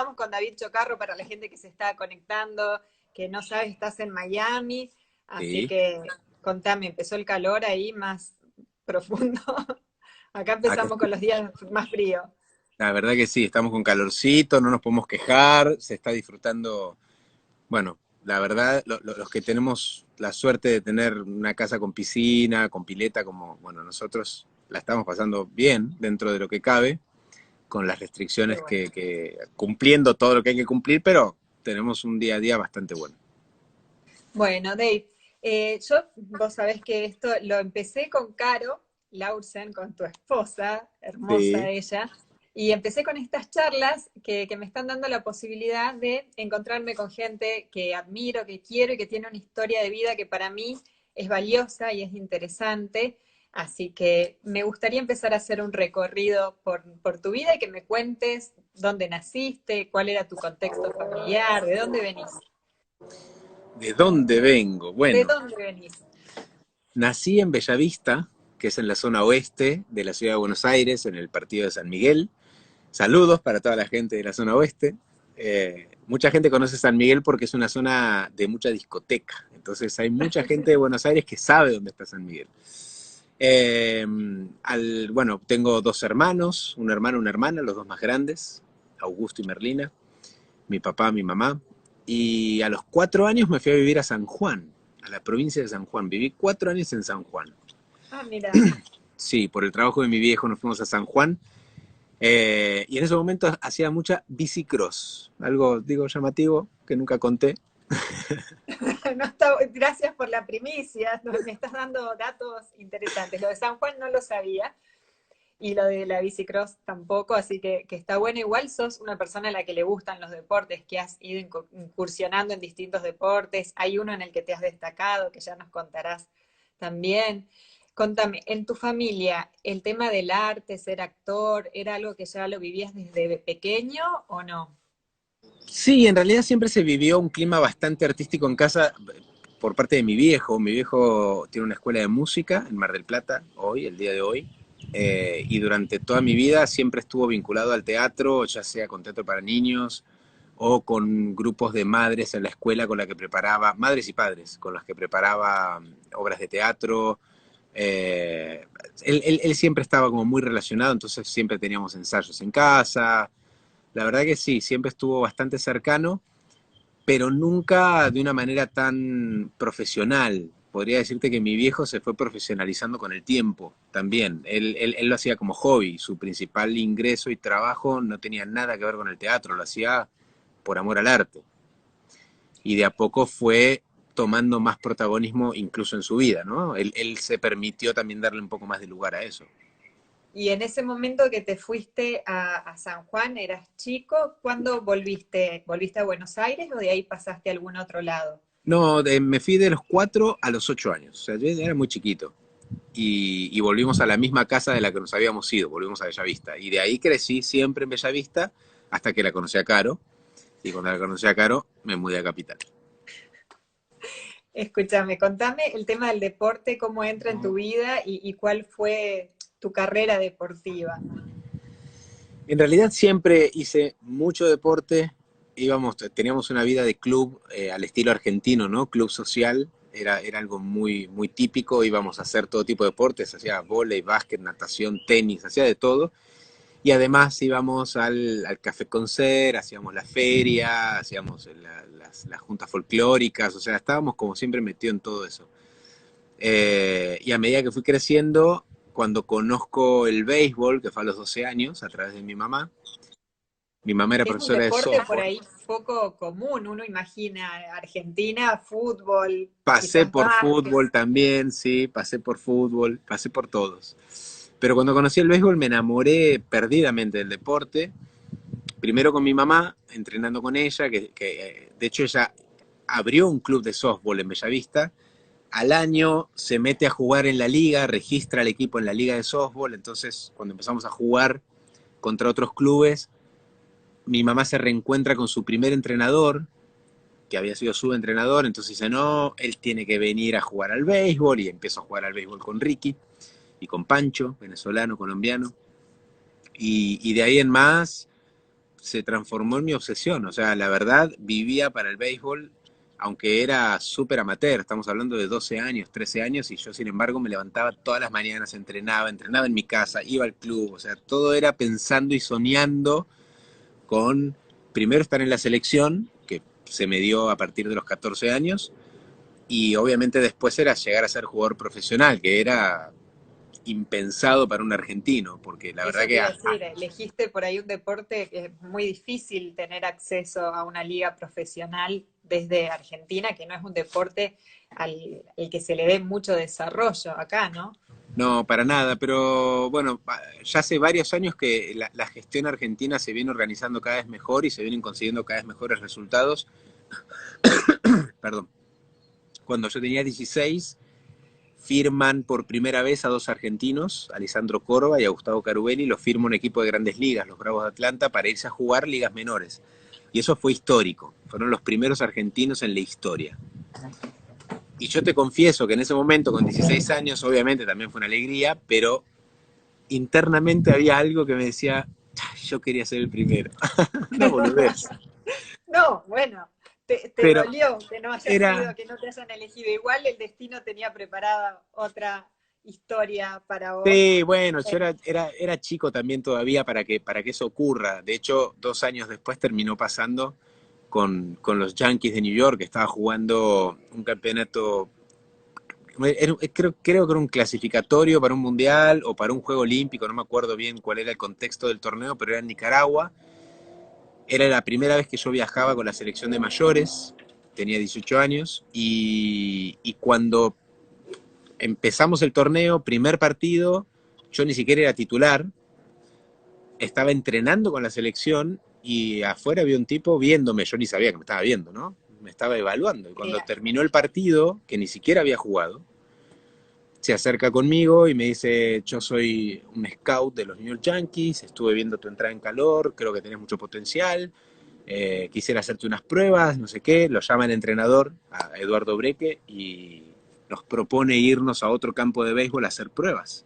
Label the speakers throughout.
Speaker 1: estamos con David Chocarro para la gente que se está conectando, que no sabe, estás en Miami, así
Speaker 2: Sí,
Speaker 1: que contame, ¿empezó el calor ahí más profundo? Acá
Speaker 2: acá,
Speaker 1: empezamos con los días más fríos.
Speaker 2: la verdad que sí, estamos con calorcito, no nos podemos quejar, se está disfrutando, bueno, la verdad, los que tenemos la suerte de tener una casa con piscina, con pileta, como, bueno, nosotros la estamos pasando bien dentro de lo que cabe, con las
Speaker 1: Qué
Speaker 2: restricciones
Speaker 1: bueno.
Speaker 2: cumpliendo todo lo que hay que cumplir, pero tenemos un día a día bastante bueno.
Speaker 1: Bueno, Dave, vos sabés que esto lo empecé con Caro Laursen, con tu esposa, hermosa
Speaker 2: Sí,
Speaker 1: ella, y empecé con estas charlas que me están dando la posibilidad de encontrarme con gente que admiro, que quiero y que tiene una historia de vida que para mí es valiosa y es interesante. Así que me gustaría empezar a hacer un recorrido por tu vida y que me cuentes dónde naciste, cuál era tu contexto familiar, de dónde venís.
Speaker 2: ¿de dónde vengo?
Speaker 1: ¿De
Speaker 2: Bueno,
Speaker 1: dónde venís?
Speaker 2: nací en Bellavista, que es en la zona oeste de la ciudad de Buenos Aires, en el partido de San Miguel. Saludos para toda la gente de la zona oeste. Mucha gente conoce San Miguel porque es una zona de mucha discoteca. Entonces hay mucha gente de Buenos Aires que sabe dónde está San Miguel. Bueno, tengo dos hermanos, un hermano y una hermana, los dos más grandes, Augusto y Merlina, mi papá, mi mamá. Y a los 4 años me fui a vivir a San Juan, a la provincia de San Juan. Viví 4 años en San Juan.
Speaker 1: Ah, mira,
Speaker 2: Sí, por el trabajo de mi viejo nos fuimos a San Juan. Y en ese momento hacía mucha bicicross, algo, digo, llamativo, que nunca conté.
Speaker 1: no está, gracias por la primicia, me estás dando datos interesantes. Lo de San Juan no lo sabía y lo de la bicicross tampoco, así que está bueno. Igual sos una persona a la que le gustan los deportes, que has ido incursionando en distintos deportes. Hay uno en el que te has destacado, que ya nos contarás también. Contame, en tu familia, ¿el tema del arte, ser actor, era algo que ya lo vivías desde pequeño o no?
Speaker 2: Sí, en realidad siempre se vivió un clima bastante artístico en casa por parte de mi viejo. Mi viejo tiene una escuela de música en Mar del Plata, hoy, el día de hoy. Y durante toda mi vida siempre estuvo vinculado al teatro, ya sea con teatro para niños o con grupos de madres en la escuela con la que preparaba, madres y padres, con las que preparaba obras de teatro. Eh, él siempre estaba como muy relacionado, entonces siempre teníamos ensayos en casa. La verdad que sí, siempre estuvo bastante cercano, pero nunca de una manera tan profesional. Podría decirte que mi viejo se fue profesionalizando con el tiempo también. Él lo hacía como hobby, su principal ingreso y trabajo no tenía nada que ver con el teatro, lo hacía por amor al arte. Y de a poco fue tomando más protagonismo incluso en su vida, ¿no? Él se permitió también darle un poco más de lugar a eso.
Speaker 1: Y en ese momento que te fuiste a San Juan, eras chico, ¿cuándo volviste? ¿Volviste a Buenos Aires o de ahí pasaste a algún otro lado?
Speaker 2: No, me fui de los 4 a los 8 años, o sea, yo era muy chiquito. Y volvimos a la misma casa de la que nos habíamos ido, volvimos a Bellavista. Y de ahí crecí siempre en Bellavista hasta que la conocí a Caro. Y cuando la conocí a Caro, me mudé a Capital.
Speaker 1: Escúchame, contame el tema del deporte, cómo entra en tu vida y cuál fue tu carrera deportiva.
Speaker 2: En realidad siempre hice mucho deporte, teníamos una vida de club al estilo argentino, ¿no? Club social, era algo muy, muy típico, íbamos a hacer todo tipo de deportes, hacía vóley, básquet, natación, tenis, hacía de todo. Y además íbamos al Café Concert, hacíamos la feria, hacíamos las juntas folclóricas, o sea, estábamos como siempre metidos en todo eso. Y a medida que fui creciendo, cuando conozco el béisbol, que fue a los 12 años, a través de mi mamá era
Speaker 1: Es un
Speaker 2: profesora de
Speaker 1: deporte por
Speaker 2: softball.
Speaker 1: ahí poco común, uno imagina Argentina, fútbol,
Speaker 2: Pasé
Speaker 1: quizás
Speaker 2: por
Speaker 1: básquet.
Speaker 2: fútbol también, sí, pasé por fútbol, pasé por todos. Pero cuando conocí el béisbol me enamoré perdidamente del deporte. Primero con mi mamá, entrenando con ella, que de hecho ella abrió un club de softball en Bellavista. Al año se mete a jugar en la liga, registra al equipo en la liga de softball. Entonces, cuando empezamos a jugar contra otros clubes, mi mamá se reencuentra con su primer entrenador, que había sido su entrenador. Entonces dice, no, él tiene que venir a jugar al béisbol. Y empezó a jugar al béisbol con Ricky y con Pancho, venezolano, colombiano. Y de ahí en más se transformó en mi obsesión. O sea, la verdad, vivía para el béisbol, aunque era súper amateur. Estamos hablando de 12 años, 13 años, y yo, sin embargo, me levantaba todas las mañanas, entrenaba en mi casa, iba al club. O sea, todo era pensando y soñando con, primero, estar en la selección, que se me dio a partir de los 14 años, y obviamente después era llegar a ser jugador profesional, que era impensado para un argentino, porque la verdad
Speaker 1: Eso te
Speaker 2: que
Speaker 1: iba a decir, elegiste por ahí un deporte que es muy difícil tener acceso a una liga profesional desde Argentina, que no es un deporte al que se le dé mucho desarrollo acá, ¿no?
Speaker 2: no, para nada, pero bueno, ya hace varios años que la gestión argentina se viene organizando cada vez mejor y se vienen consiguiendo cada vez mejores resultados. Perdón. Cuando yo tenía 16, firman por primera vez a dos argentinos, a Lisandro Córdoba y a Gustavo Carubelli, los firma un equipo de Grandes Ligas, los Bravos de Atlanta, para irse a jugar ligas menores. Y eso fue histórico, fueron los primeros argentinos en la historia. Y yo te confieso que en ese momento, con 16 años, obviamente también fue una alegría, pero internamente había algo que me decía, yo quería ser el primero. Una boludez.
Speaker 1: No, bueno, te
Speaker 2: Pero
Speaker 1: dolió que no hayas
Speaker 2: era,
Speaker 1: sido, que no te hayan elegido. Igual el destino tenía preparada otra historia para vos.
Speaker 2: sí, bueno, yo
Speaker 1: Eh,
Speaker 2: era chico también todavía para que eso ocurra. De hecho, 2 años después terminó pasando con los Yankees de New York, que estaba jugando un campeonato, creo que era un clasificatorio para un mundial o para un juego olímpico, no me acuerdo bien cuál era el contexto del torneo, pero era en Nicaragua. Era la primera vez que yo viajaba con la selección de mayores, tenía 18 años, y cuando empezamos el torneo, primer partido, yo ni siquiera era titular, estaba entrenando con la selección y afuera había un tipo viéndome, yo ni sabía que me estaba viendo, ¿no? Me estaba evaluando. Y cuando
Speaker 1: eh,
Speaker 2: terminó el partido, que ni siquiera había jugado, se acerca conmigo y me dice, yo soy un scout de los New York Yankees, estuve viendo tu entrada en calor, creo que tenés mucho potencial, quisiera hacerte unas pruebas, no sé qué, lo llama el entrenador, a Eduardo Breque, y nos propone irnos a otro campo de béisbol a hacer pruebas.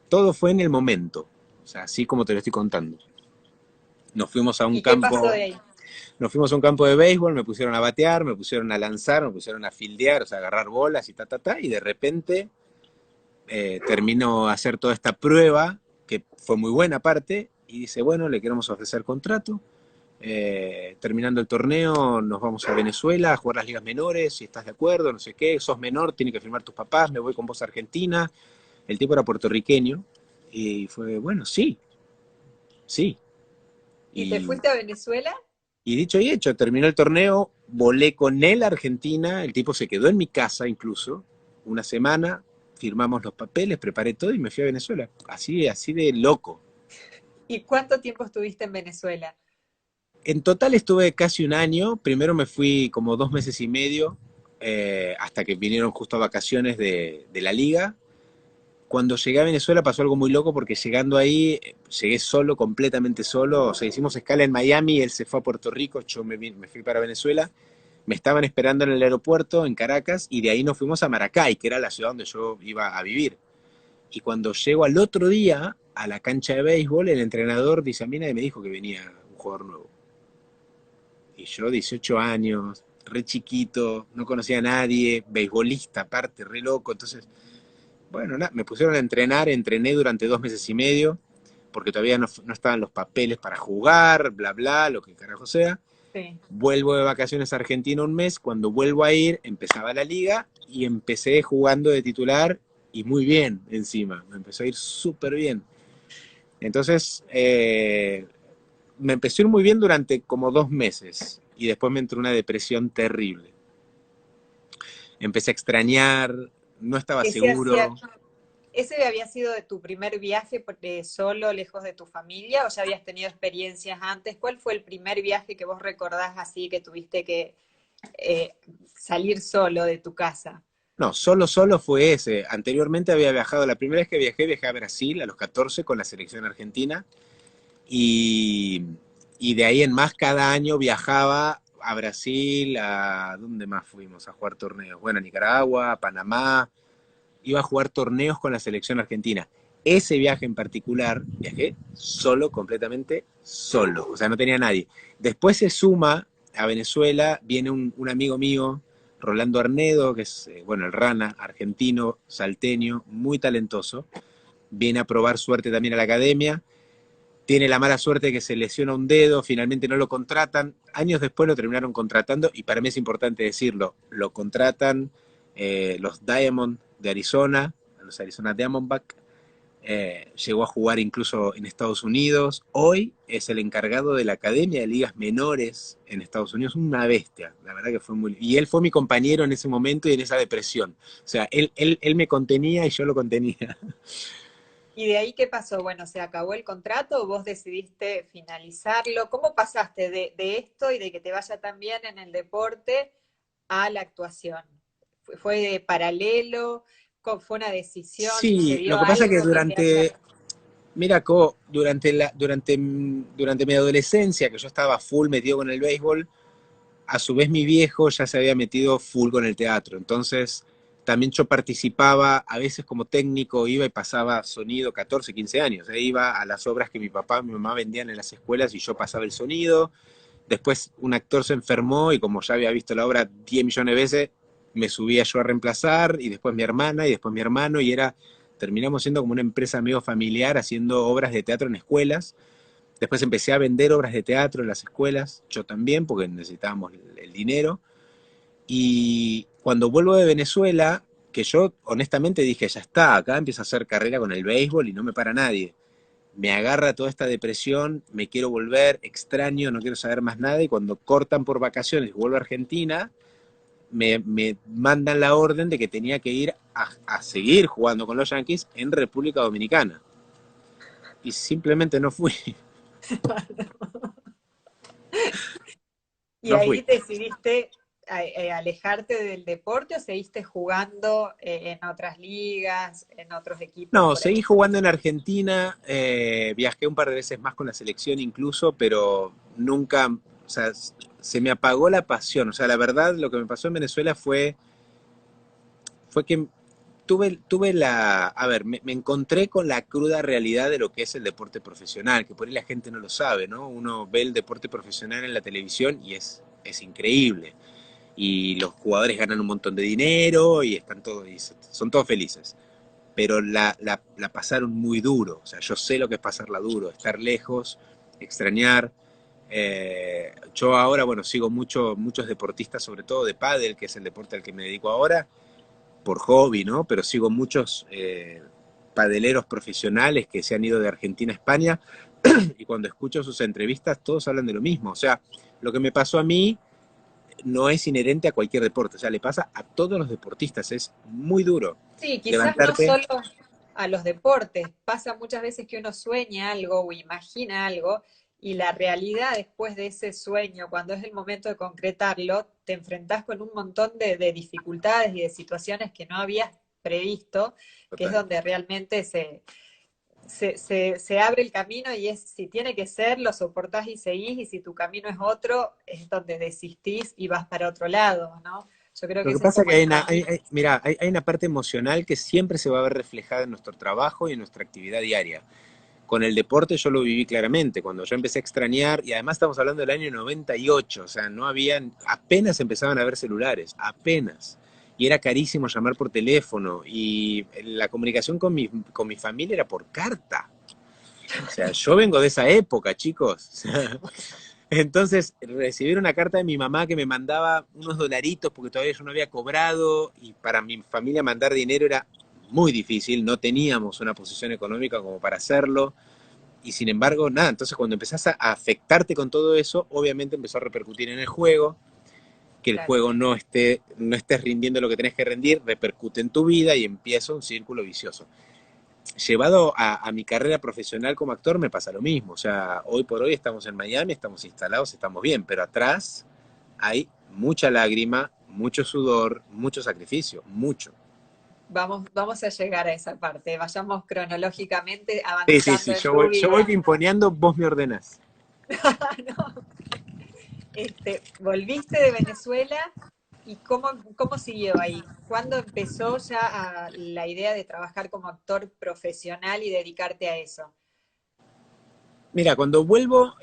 Speaker 2: Todo fue en el momento, o sea, así como te lo estoy contando. Nos fuimos a un
Speaker 1: ¿Y qué pasó
Speaker 2: campo,
Speaker 1: de ahí?
Speaker 2: nos fuimos a un campo de béisbol, me pusieron a batear, me pusieron a lanzar, me pusieron a fildear, o sea, a agarrar bolas y y de repente termino a hacer toda esta prueba, que fue muy buena parte, y dice, bueno, le queremos ofrecer contrato. Terminando el torneo nos vamos a Venezuela a jugar las ligas menores, si estás de acuerdo, no sé qué, sos menor, tiene que firmar tus papás, me voy con vos a Argentina. El tipo era puertorriqueño y fue, bueno, sí, sí.
Speaker 1: ¿Y te
Speaker 2: Y,
Speaker 1: fuiste a Venezuela?
Speaker 2: y dicho y hecho, terminó el torneo, volé con él a Argentina, el tipo se quedó en mi casa incluso, una semana, firmamos los papeles, preparé todo y me fui a Venezuela. Así de loco.
Speaker 1: ¿Y cuánto tiempo estuviste en Venezuela?
Speaker 2: En total estuve casi un año. Primero me fui como 2 meses y medio, hasta que vinieron justo a vacaciones de la liga. Cuando llegué a Venezuela pasó algo muy loco porque llegando ahí, llegué solo, completamente solo. O sea, hicimos escala en Miami, él se fue a Puerto Rico, yo me fui para Venezuela. Me estaban esperando en el aeropuerto, en Caracas, y de ahí nos fuimos a Maracay, que era la ciudad donde yo iba a vivir. Y cuando llego al otro día a la cancha de béisbol, el entrenador dice, a mí nadie me dijo que venía un jugador nuevo. Y yo, 18 años, re chiquito, no conocía a nadie, beisbolista aparte, re loco. Entonces, bueno, nada, me pusieron a entrenar, entrené durante 2 meses y medio, porque todavía no estaban los papeles para jugar, bla, bla, lo que carajo sea.
Speaker 1: Sí.
Speaker 2: Vuelvo de vacaciones a Argentina un mes, cuando vuelvo a ir, empezaba la liga y empecé jugando de titular y muy bien encima, me empezó a ir súper bien. Entonces, me empezó a ir muy bien durante como 2 meses y después me entró una depresión terrible. Empecé a extrañar, no estaba
Speaker 1: Ese
Speaker 2: seguro.
Speaker 1: hacía, ¿Ese había sido de tu primer viaje solo, lejos de tu familia, o ya habías tenido experiencias antes? ¿Cuál fue el primer viaje que vos recordás así que tuviste que eh, salir solo de tu casa?
Speaker 2: No, solo fue ese. Anteriormente había viajado, la primera vez que viajé a Brasil a los 14 con la selección argentina y, y de ahí en más cada año viajaba a Brasil, a ¿dónde más fuimos a jugar torneos? Bueno, a Nicaragua, a Panamá, iba a jugar torneos con la selección argentina. ese viaje en particular, viajé solo, completamente solo, o sea, no tenía nadie. Después se suma a Venezuela, viene un amigo mío, Rolando Arnedo, que es, bueno, el Rana, argentino, salteño, muy talentoso, viene a probar suerte también a la academia, tiene la mala suerte de que se lesiona un dedo, finalmente no lo contratan, años después lo terminaron contratando, y para mí es importante decirlo, lo contratan los Diamond de Arizona, los Arizona Diamondback, llegó a jugar incluso en Estados Unidos, hoy es el encargado de la Academia de Ligas Menores en Estados Unidos, una bestia, la verdad que fue muy... Y él fue mi compañero en ese momento y en esa depresión, o sea, él me contenía y yo lo contenía.
Speaker 1: ¿Y de ahí qué pasó? Bueno, ¿se acabó el contrato o vos decidiste finalizarlo? ¿Cómo pasaste de esto y de que te vaya tan bien en el deporte a la actuación? ¿Fue de paralelo? ¿Fue una decisión? ¿Se
Speaker 2: Sí, lo
Speaker 1: dio
Speaker 2: que pasa es que
Speaker 1: algo que te haya...
Speaker 2: mira, durante mi adolescencia, que yo estaba full metido con el béisbol, a su vez mi viejo ya se había metido full con el teatro, entonces también yo participaba, a veces como técnico, iba y pasaba sonido 14, 15 años, iba a las obras que mi papá y mi mamá vendían en las escuelas y yo pasaba el sonido, después un actor se enfermó y como ya había visto la obra 10 millones de veces, me subía yo a reemplazar y después mi hermana y después mi hermano y terminamos siendo como una empresa medio familiar haciendo obras de teatro en escuelas. Después empecé a vender obras de teatro en las escuelas, yo también, porque necesitábamos el dinero. Y cuando vuelvo de Venezuela, que yo honestamente dije, ya está, acá empiezo a hacer carrera con el béisbol y no me para nadie. Me agarra toda esta depresión, me quiero volver, extraño, no quiero saber más nada. Y cuando cortan por vacaciones y vuelvo a Argentina, me mandan la orden de que tenía que ir a seguir jugando con los Yankees en República Dominicana. Y simplemente no fui,
Speaker 1: ¿Y
Speaker 2: no
Speaker 1: ahí
Speaker 2: fui.
Speaker 1: decidiste alejarte del deporte o seguiste jugando en otras ligas, en otros equipos
Speaker 2: No,
Speaker 1: por
Speaker 2: seguí
Speaker 1: ahí?
Speaker 2: jugando en Argentina, viajé un par de veces más con la selección incluso, pero nunca, o sea, se me apagó la pasión. O sea, la verdad, lo que me pasó en Venezuela fue que a ver, me encontré con la cruda realidad de lo que es el deporte profesional, que por ahí la gente no lo sabe, ¿no? Uno ve el deporte profesional en la televisión y es increíble. Y los jugadores ganan un montón de dinero y están todos, y son todos felices, pero la pasaron muy duro. O sea, yo sé lo que es pasarla duro, estar lejos, extrañar. Yo ahora, bueno, sigo muchos deportistas, sobre todo de pádel, que es el deporte al que me dedico ahora, por hobby, ¿no? Pero sigo muchos padeleros profesionales que se han ido de Argentina a España y cuando escucho sus entrevistas todos hablan de lo mismo. O sea, lo que me pasó a mí no es inherente a cualquier deporte, o sea, le pasa a todos los deportistas, es muy duro
Speaker 1: Sí, quizás no
Speaker 2: levantarte.
Speaker 1: solo a los deportes, pasa muchas veces que uno sueña algo o imagina algo y la realidad después de ese sueño, cuando es el momento de concretarlo, te enfrentás con un montón de dificultades y de situaciones que no habías previsto, que es
Speaker 2: Total.
Speaker 1: donde realmente se abre el camino y es, si tiene que ser, lo soportás y seguís, y si tu camino es otro, es donde desistís y vas para otro lado, ¿no? Yo creo
Speaker 2: Lo
Speaker 1: que
Speaker 2: que
Speaker 1: ese es
Speaker 2: pasa es
Speaker 1: como
Speaker 2: que
Speaker 1: el camino.
Speaker 2: mira, hay una parte emocional que siempre se va a ver reflejada en nuestro trabajo y en nuestra actividad diaria. Con el deporte yo lo viví claramente, cuando yo empecé a extrañar, y además estamos hablando del año 98, o sea, no habían, apenas empezaban a haber celulares, apenas. Y era carísimo llamar por teléfono, y la comunicación con mi familia era por carta. O sea, yo vengo de esa época, chicos. O sea, entonces, recibir una carta de mi mamá que me mandaba unos dolaritos porque todavía yo no había cobrado y para mi familia mandar dinero era muy difícil, no teníamos una posición económica como para hacerlo y sin embargo, nada, entonces cuando empezás a afectarte con todo eso, obviamente empezó a repercutir en el juego, que el
Speaker 1: Claro.
Speaker 2: juego no estés rindiendo lo que tenés que rendir, repercute en tu vida y empieza un círculo vicioso. Llevado a mi carrera profesional como actor me pasa lo mismo. O sea, hoy por hoy estamos en Miami, estamos instalados, estamos bien, pero atrás hay mucha lágrima, mucho sudor, mucho sacrificio, mucho.
Speaker 1: Vamos a llegar a esa parte. Vayamos cronológicamente
Speaker 2: Sí, sí,
Speaker 1: avanzando
Speaker 2: sí,
Speaker 1: en tu
Speaker 2: yo voy
Speaker 1: vida.
Speaker 2: pimponeando, vos me ordenás.
Speaker 1: ¿No? Volviste de Venezuela ¿Y cómo siguió ahí? ¿Cuándo empezó ya la idea de trabajar como actor profesional y dedicarte a eso?
Speaker 2: Mira, cuando vuelvo,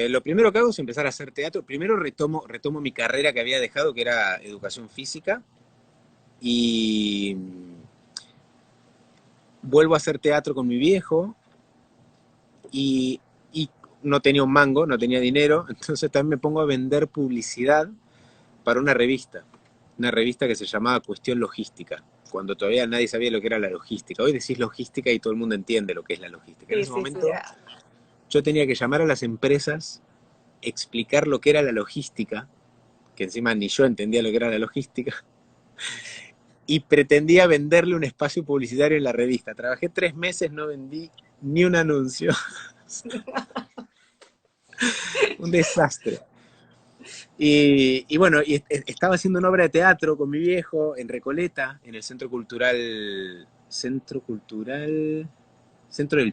Speaker 2: lo primero que hago es empezar a hacer teatro. Primero retomo mi carrera que había dejado, que era educación física, y vuelvo a hacer teatro con mi viejo, y no tenía un mango, no tenía dinero, entonces también me pongo a vender publicidad para una revista que se llamaba Cuestión Logística, cuando todavía nadie sabía lo que era la logística. Hoy decís logística y todo el mundo entiende lo que es la logística. En
Speaker 1: Sí,
Speaker 2: ese
Speaker 1: sí, sí.
Speaker 2: momento yo tenía que llamar a las empresas, explicar lo que era la logística, que encima ni yo entendía lo que era la logística, y pretendía venderle un espacio publicitario en la revista. Trabajé 3 meses, no vendí ni un anuncio. Un desastre. Y bueno, estaba haciendo una obra de teatro con mi viejo en Recoleta, en el Centro del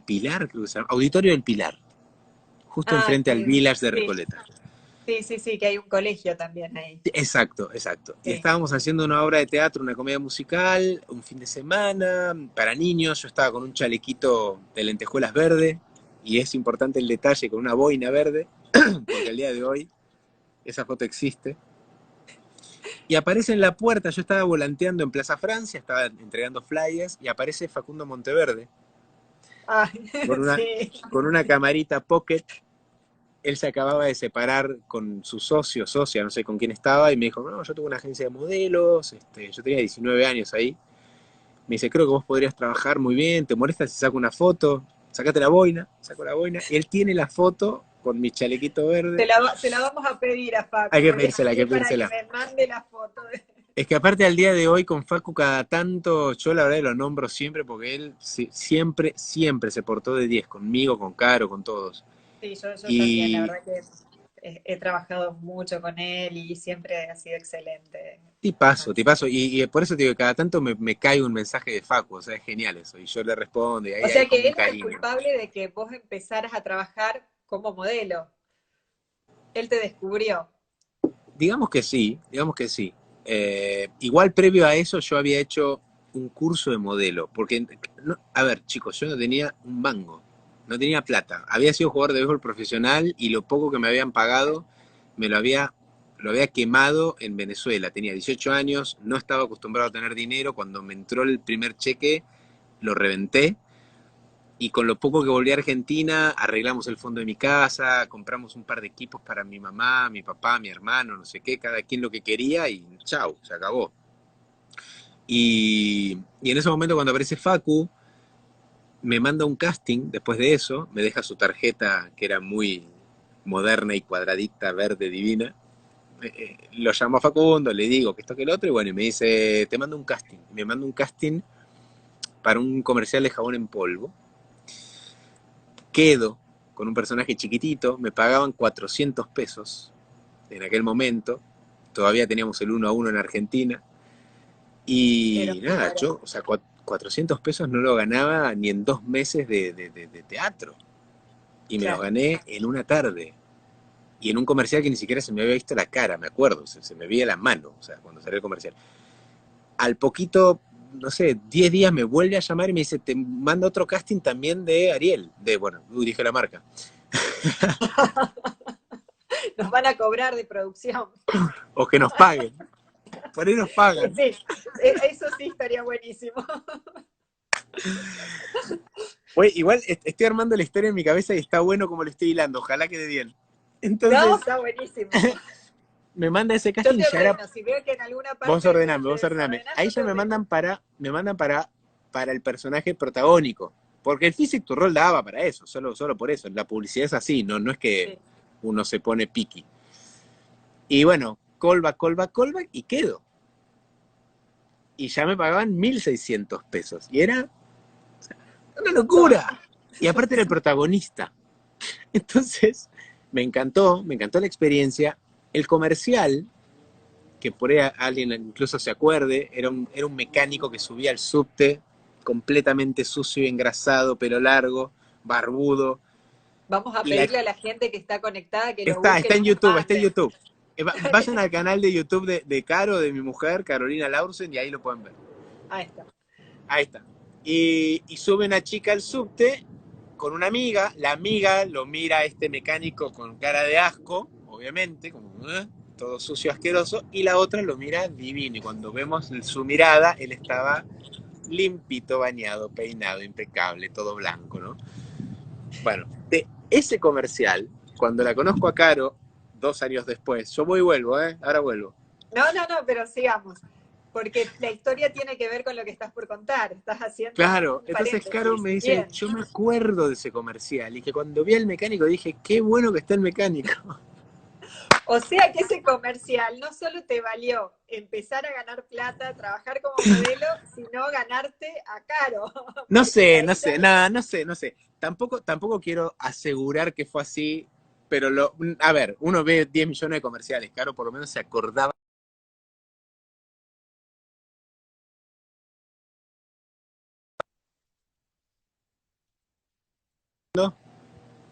Speaker 2: Pilar, creo que se llama, Auditorio del Pilar, justo
Speaker 1: Ah,
Speaker 2: enfrente al Village de
Speaker 1: sí,
Speaker 2: Recoleta.
Speaker 1: sí, sí, sí, que hay un colegio también ahí.
Speaker 2: Exacto, exacto. Y
Speaker 1: Sí.
Speaker 2: estábamos haciendo una obra de teatro, una comedia musical, un fin de semana, para niños. Yo estaba con un chalequito de lentejuelas verde, y es importante el detalle, con una boina verde, porque al día de hoy esa foto existe. Y aparece en la puerta, yo estaba volanteando en Plaza Francia, estaba entregando flyers, y aparece Facundo Monteverde
Speaker 1: Ah,
Speaker 2: con una,
Speaker 1: sí.
Speaker 2: con una camarita pocket. Él se acababa de separar con su socia, no sé con quién estaba, y me dijo, no, yo tengo una agencia de modelos, yo tenía 19 años ahí. Me dice, creo que vos podrías trabajar muy bien, ¿te molesta si saco una foto? Sacate la boina, saco la boina. Él tiene la foto con mi chalequito verde.
Speaker 1: Se la vamos a pedir a
Speaker 2: Hay
Speaker 1: Facu,
Speaker 2: que pedírsela, hay que
Speaker 1: para que
Speaker 2: pedírsela.
Speaker 1: me mande la foto.
Speaker 2: Es que aparte al día de hoy con Facu cada tanto, yo la verdad lo nombro siempre porque él siempre, siempre se portó de 10 conmigo, con Caro, con todos.
Speaker 1: Sí, yo también, la
Speaker 2: Y
Speaker 1: verdad que he trabajado mucho con él y siempre ha sido excelente.
Speaker 2: te
Speaker 1: Así
Speaker 2: paso,
Speaker 1: que-
Speaker 2: y por eso te digo, cada tanto me cae un mensaje de Facu, o sea, es genial eso, y yo le respondo, y
Speaker 1: O
Speaker 2: ahí hay
Speaker 1: sea
Speaker 2: como
Speaker 1: que
Speaker 2: un
Speaker 1: él es el
Speaker 2: cariño.
Speaker 1: culpable de que vos empezaras a trabajar como modelo. Él te descubrió.
Speaker 2: Digamos que sí, digamos que sí. Igual previo a eso yo había hecho un curso de modelo, porque, a ver, chicos, yo no tenía un mango, no tenía plata. Había sido jugador de béisbol profesional y lo poco que me habían pagado me lo había quemado en Venezuela. Tenía 18 años, no estaba acostumbrado a tener dinero. Cuando me entró el primer cheque, lo reventé. Y con lo poco que volví a Argentina, arreglamos el fondo de mi casa, compramos un par de equipos para mi mamá, mi papá, mi hermano, no sé qué, cada quien lo que quería, y chau, se acabó. Y en ese momento cuando aparece Facu, me manda un casting después de eso, me deja su tarjeta que era muy moderna y cuadradita, verde, divina. Lo llamo a Facundo, le digo que esto que el otro, y bueno, y me dice, te mando un casting. Me manda un casting para un comercial de jabón en polvo. Quedo con un personaje chiquitito, me pagaban 400 pesos en aquel momento, todavía teníamos el 1-1 en Argentina,
Speaker 1: Era
Speaker 2: y
Speaker 1: muy
Speaker 2: nada,
Speaker 1: bueno.
Speaker 2: yo, o sea, 400 pesos no lo ganaba ni en 2 meses de teatro, y me los
Speaker 1: Claro.
Speaker 2: gané en una tarde, y en un comercial que ni siquiera se me había visto la cara, me acuerdo, se me veía la mano, o sea, cuando salió el comercial. Al poquito, no sé, 10 días me vuelve a llamar y me dice, te manda otro casting también de Ariel, bueno, dije la marca,
Speaker 1: Nos van a cobrar de producción.
Speaker 2: o que nos paguen. Por ahí nos
Speaker 1: Y
Speaker 2: pagan.
Speaker 1: sí, eso sí estaría buenísimo.
Speaker 2: Oye, igual estoy armando la historia en mi cabeza y está bueno como lo estoy hilando. Ojalá quede bien.
Speaker 1: No,
Speaker 2: Entonces,
Speaker 1: está buenísimo.
Speaker 2: me manda ese
Speaker 1: Yo
Speaker 2: casting,
Speaker 1: te
Speaker 2: ya era.
Speaker 1: ordeno, si veo que en alguna parte te
Speaker 2: Vos ordename.
Speaker 1: desordenás,
Speaker 2: Ahí
Speaker 1: yo te
Speaker 2: ya
Speaker 1: ordeno.
Speaker 2: me mandan para el personaje protagónico. Porque el Physic to Roll daba para eso, solo por eso. La publicidad es así, no es que
Speaker 1: Sí.
Speaker 2: uno se pone piqui. Y bueno, callback, callback, callback, y quedo. Y ya me pagaban 1.600 pesos. Y era una
Speaker 1: Un montón.
Speaker 2: locura. Y aparte era el protagonista. Entonces, me encantó la experiencia. El comercial, que por ahí alguien incluso se acuerde, era un mecánico que subía al subte completamente sucio y engrasado, pelo largo, barbudo.
Speaker 1: Vamos a
Speaker 2: Y la,
Speaker 1: pedirle a la gente que está conectada que lo busque
Speaker 2: está
Speaker 1: y
Speaker 2: en
Speaker 1: nos
Speaker 2: YouTube, está en
Speaker 1: mande.
Speaker 2: YouTube. Vayan al canal de YouTube de Caro, de mi mujer, Carolina Laursen, y ahí lo pueden ver.
Speaker 1: Ahí está.
Speaker 2: Ahí está. Y sube una chica al subte con una amiga, la amiga lo mira a este mecánico con cara de asco, obviamente, como todo sucio, asqueroso, y la otra lo mira divino, y cuando vemos su mirada, él estaba limpito, bañado, peinado, impecable, todo blanco, ¿no? Bueno, de ese comercial, cuando la conozco a Caro, 2 años después, yo voy y vuelvo, ahora vuelvo.
Speaker 1: No, pero sigamos. Porque la historia tiene que ver con lo que estás por contar. Estás haciendo
Speaker 2: Claro,
Speaker 1: un
Speaker 2: entonces Caro
Speaker 1: paréntesis.
Speaker 2: me dice,
Speaker 1: Bien.
Speaker 2: yo me acuerdo de ese comercial y que cuando vi al mecánico dije, qué bueno que está el mecánico.
Speaker 1: O sea que ese comercial no solo te valió empezar a ganar plata, trabajar como modelo, sino ganarte a Caro.
Speaker 2: No
Speaker 1: Porque
Speaker 2: sé,
Speaker 1: ahí
Speaker 2: no sé, nada, no sé, no sé. Tampoco quiero asegurar que fue así, pero a ver, uno ve 10 millones de comerciales, Caro por lo menos se acordaba. ¿No?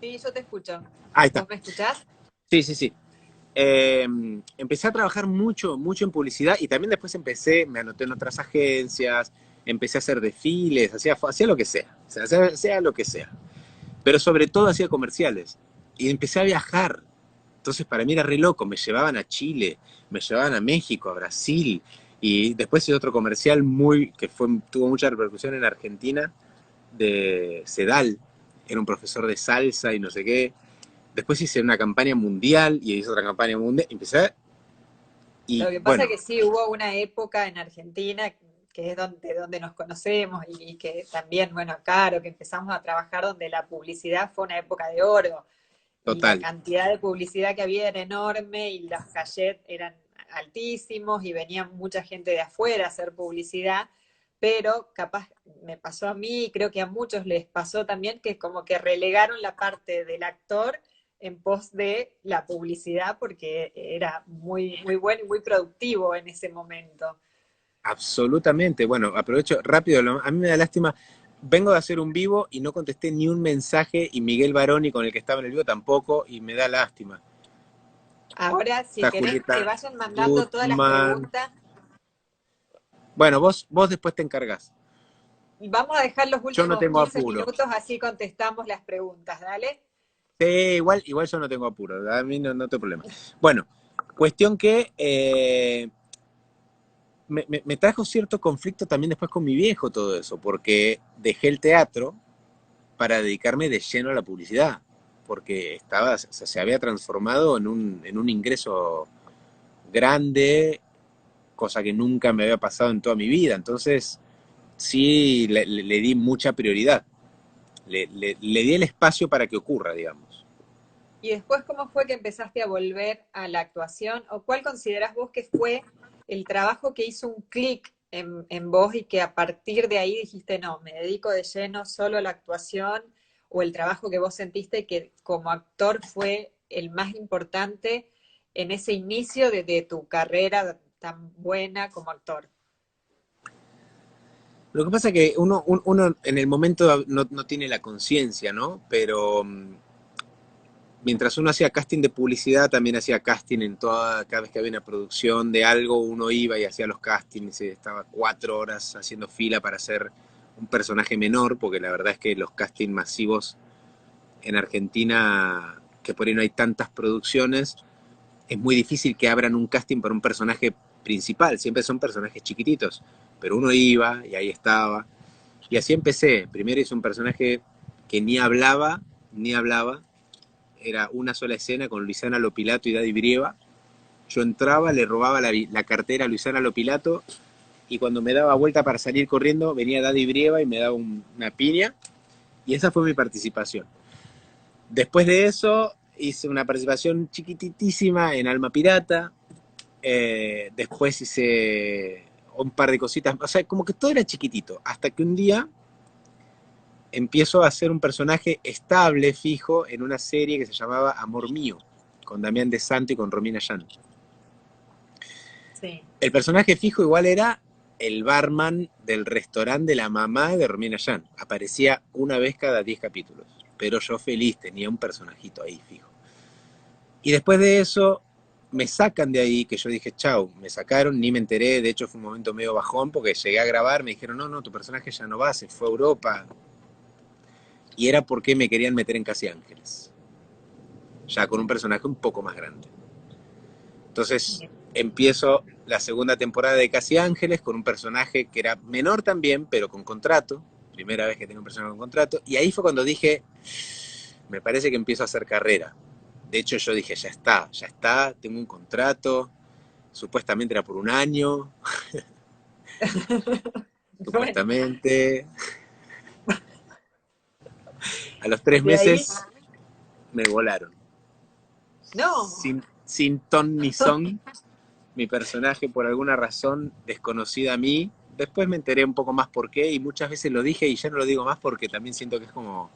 Speaker 1: sí, yo te escucho.
Speaker 2: Ahí está.
Speaker 1: ¿Vos me escuchás?
Speaker 2: Sí, sí, sí. Empecé a trabajar mucho, mucho en publicidad y también después me anoté en otras agencias, empecé a hacer desfiles, hacía lo que sea, o sea, sea lo que sea. Pero sobre todo hacía comerciales. Y empecé a viajar. Entonces para mí era re loco, me llevaban a Chile, me llevaban a México, a Brasil, y después hice otro comercial tuvo mucha repercusión en Argentina, de Sedal, era un profesor de salsa y no sé qué. Después hice una campaña mundial y hice otra campaña mundial,
Speaker 1: Lo
Speaker 2: y
Speaker 1: que pasa es
Speaker 2: bueno,
Speaker 1: que sí, hubo una época en Argentina que es donde nos conocemos y que también, bueno, claro, que empezamos a trabajar donde la publicidad fue una época de oro y la
Speaker 2: total,
Speaker 1: cantidad de publicidad que había era enorme y los cachets eran altísimos y venía mucha gente de afuera a hacer publicidad, pero capaz me pasó a mí y creo que a muchos les pasó también que como que relegaron la parte del actor en pos de la publicidad porque era muy, muy bueno y muy productivo en ese momento.
Speaker 2: absolutamente. Bueno, aprovecho rápido, a mí me da lástima. Vengo de hacer un vivo y no contesté ni un mensaje y Miguel Baroni con el que estaba en el vivo tampoco y me da lástima.
Speaker 1: Ahora, si
Speaker 2: Está
Speaker 1: querés que
Speaker 2: Julieta
Speaker 1: vayan mandando todas las
Speaker 2: Gutman.
Speaker 1: preguntas,
Speaker 2: Bueno, vos después te encargás.
Speaker 1: vamos a dejar los
Speaker 2: Yo no
Speaker 1: últimos
Speaker 2: tengo
Speaker 1: 15
Speaker 2: apuro.
Speaker 1: minutos, así contestamos las preguntas, ¿dale?
Speaker 2: Sí, igual yo no tengo apuro. A mí no tengo problema. Bueno, cuestión que me trajo cierto conflicto también después con mi viejo todo eso, porque dejé el teatro para dedicarme de lleno a la publicidad, porque se había transformado en un ingreso grande, cosa que nunca me había pasado en toda mi vida. Entonces, sí, le di mucha prioridad. Le di el espacio para que ocurra, digamos.
Speaker 1: Y después, ¿cómo fue que empezaste a volver a la actuación? ¿O cuál considerás vos que fue el trabajo que hizo un clic en vos y que a partir de ahí dijiste, no, me dedico de lleno solo a la actuación? ¿O el trabajo que vos sentiste que como actor fue el más importante en ese inicio de tu carrera tan buena como actor?
Speaker 2: Lo que pasa es que uno en el momento no tiene la conciencia, ¿no? Pero mientras uno hacía casting de publicidad, también hacía casting cada vez que había una producción de algo, uno iba y hacía los castings, y estaba 4 horas haciendo fila para hacer un personaje menor, porque la verdad es que los castings masivos en Argentina, que por ahí no hay tantas producciones, es muy difícil que abran un casting para un personaje principal, siempre son personajes chiquititos, pero uno iba y ahí estaba. Y así empecé. Primero hice un personaje que ni hablaba, era una sola escena con Luisana Lopilato y Daddy Brieva. Yo entraba, le robaba la cartera a Luisana Lopilato y cuando me daba vuelta para salir corriendo venía Daddy Brieva y me daba una piña y esa fue mi participación. Después de eso hice una participación chiquititísima en Alma Pirata, después hice un par de cositas, o sea, como que todo era chiquitito, hasta que un día empiezo a ser un personaje estable, fijo, en una serie que se llamaba Amor Mío, con Damián De Santo y con Romina Yan.
Speaker 1: Sí.
Speaker 2: El personaje fijo igual era el barman del restaurante de la mamá de Romina Yan. Aparecía una vez cada 10 capítulos. Pero yo feliz, tenía un personajito ahí fijo. Y después de eso me sacan de ahí, que yo dije, chau, me sacaron, ni me enteré, de hecho fue un momento medio bajón, porque llegué a grabar, me dijeron, no, no, tu personaje ya no va, se fue a Europa, y era porque me querían meter en Casi Ángeles, ya con un personaje un poco más grande. Entonces empiezo la segunda temporada de Casi Ángeles con un personaje que era menor también, pero con contrato, primera vez que tengo un personaje con contrato, y ahí fue cuando dije, me parece que empiezo a hacer carrera. De hecho yo dije, ya está, tengo un contrato, supuestamente era por un año,
Speaker 1: Bueno,
Speaker 2: supuestamente. A los 3
Speaker 1: de ahí,
Speaker 2: meses me volaron.
Speaker 1: no.
Speaker 2: Sin ton ni son, mi personaje por alguna razón desconocida a mí. Después me enteré un poco más por qué y muchas veces lo dije y ya no lo digo más porque también siento que es como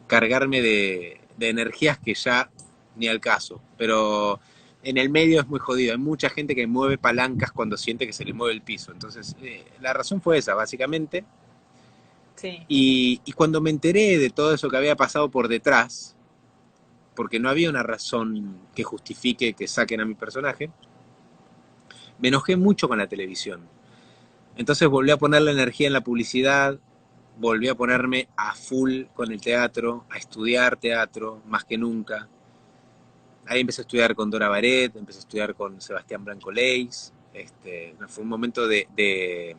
Speaker 2: cargarme de energías que ya ni al caso. Pero en el medio es muy jodido. Hay mucha gente que mueve palancas cuando siente que se le mueve el piso. Entonces, la razón fue esa, básicamente.
Speaker 1: Sí.
Speaker 2: Y cuando me enteré de todo eso que había pasado por detrás, porque no había una razón que justifique que saquen a mi personaje, me enojé mucho con la televisión. Entonces volví a poner la energía en la publicidad, volví a ponerme a full con el teatro, a estudiar teatro más que nunca. Ahí empecé a estudiar con Dora Baret, empecé a estudiar con Sebastián Blanco Leis. Fue un momento de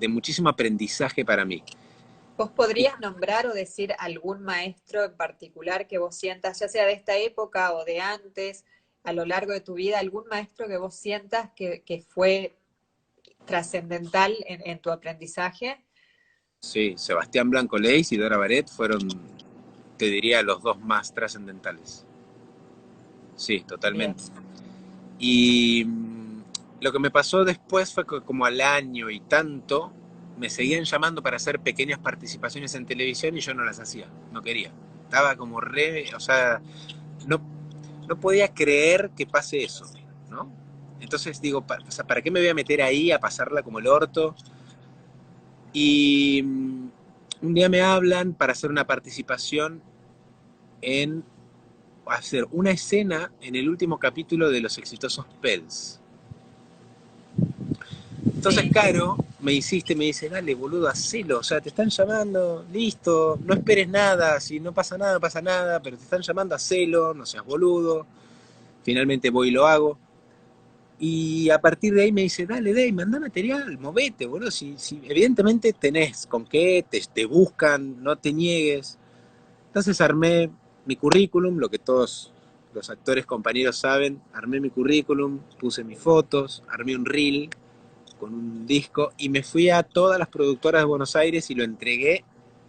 Speaker 2: muchísimo aprendizaje para mí.
Speaker 1: ¿Vos
Speaker 2: Y
Speaker 1: podrías nombrar o decir algún maestro en particular que vos sientas, ya sea de esta época o de antes, a lo largo de tu vida, algún maestro que vos sientas que fue trascendental en tu aprendizaje?
Speaker 2: sí, Sebastián Blanco Leis y Dora Baret fueron, te diría, los dos más trascendentales. Sí,
Speaker 1: Bien.
Speaker 2: totalmente. Y lo que me pasó después fue que como al año y tanto me seguían llamando para hacer pequeñas participaciones en televisión y yo no las hacía, no quería. Estaba como re, o sea, no, no podía creer que pase eso, ¿no? Entonces digo, o sea, ¿para qué me voy a meter ahí a pasarla como el orto? Y un día me hablan para hacer una participación en hacer una escena en el último capítulo de Los Exitosos Pels. Entonces,
Speaker 1: Sí,
Speaker 2: Caro me insiste, me dice, dale, boludo, hacelo, o sea, te están llamando, listo, no esperes nada, si no pasa nada, pasa nada, pero te están llamando, hacelo, no seas boludo. Finalmente voy y lo hago. Y a partir de ahí me dice, dale, Dave, mandá material, movete, boludo, si evidentemente tenés con qué, te buscan, no te niegues. Entonces armé mi currículum, lo que todos los actores compañeros saben, armé mi currículum, puse mis fotos, armé un reel con un disco y me fui a todas las productoras de Buenos Aires y lo entregué,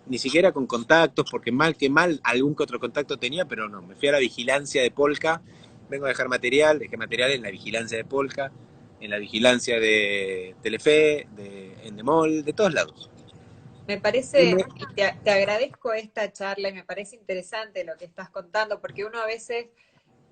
Speaker 2: ni siquiera con contactos, porque mal que mal algún que otro contacto tenía, pero no, me fui a la vigilancia de Polka, vengo a dejar material, dejé material en la vigilancia de Polka, en la vigilancia de Telefe, de Endemol, de todos lados.
Speaker 1: me
Speaker 2: Y me,
Speaker 1: parece, y te agradezco esta charla y me parece interesante lo que estás contando, porque uno a veces